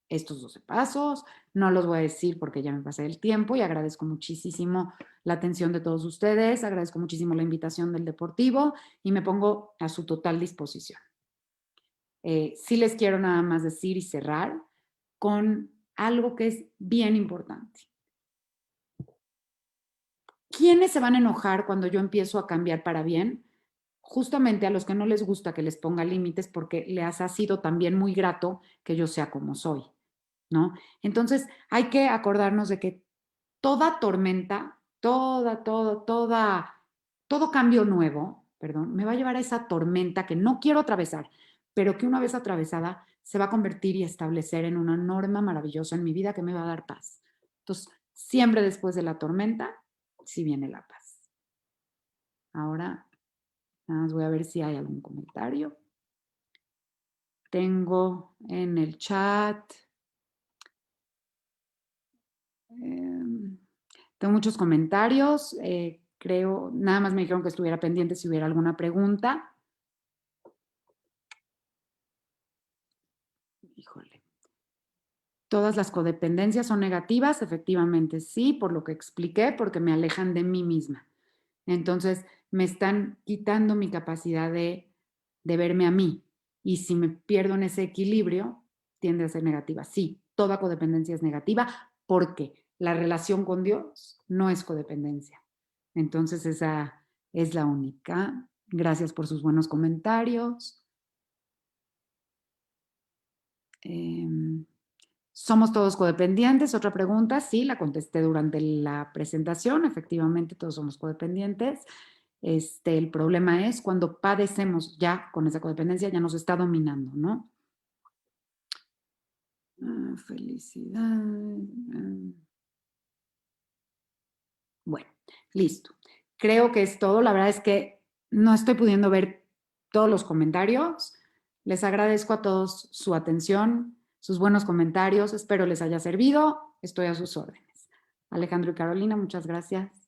estos 12 pasos. No los voy a decir porque ya me pasé el tiempo y agradezco muchísimo la atención de todos ustedes, agradezco muchísimo la invitación del Deportivo y me pongo a su total disposición. Sí les quiero nada más decir y cerrar con algo que es bien importante. ¿Quiénes se van a enojar cuando yo empiezo a cambiar para bien? Justamente a los que no les gusta que les ponga límites porque les ha sido también muy grato que yo sea como soy, ¿no? Entonces hay que acordarnos de que toda tormenta, todo cambio nuevo, perdón, me va a llevar a esa tormenta que no quiero atravesar, pero que una vez atravesada se va a convertir y establecer en una norma maravillosa en mi vida que me va a dar paz. Entonces, siempre después de la tormenta, sí viene la paz. Ahora, nada más voy a ver si hay algún comentario. Tengo en el chat, tengo muchos comentarios. Creo, nada más me dijeron que estuviera pendiente si hubiera alguna pregunta. Híjole. ¿Todas las codependencias son negativas? Efectivamente, sí, por lo que expliqué, porque me alejan de mí misma. Entonces, me están quitando mi capacidad de verme a mí. Y si me pierdo en ese equilibrio, tiende a ser negativa. Sí, toda codependencia es negativa porque la relación con Dios no es codependencia. Entonces, esa es la única. Gracias por sus buenos comentarios. ¿Somos todos codependientes? Otra pregunta. Sí, la contesté durante la presentación. Efectivamente, todos somos codependientes. El problema es cuando padecemos ya con esa codependencia, ya nos está dominando, ¿no? Felicidad. Bueno, listo. Creo que es todo. La verdad es que no estoy pudiendo ver todos los comentarios. Les agradezco a todos su atención, sus buenos comentarios. Espero les haya servido. Estoy a sus órdenes. Alejandro y Carolina, muchas gracias.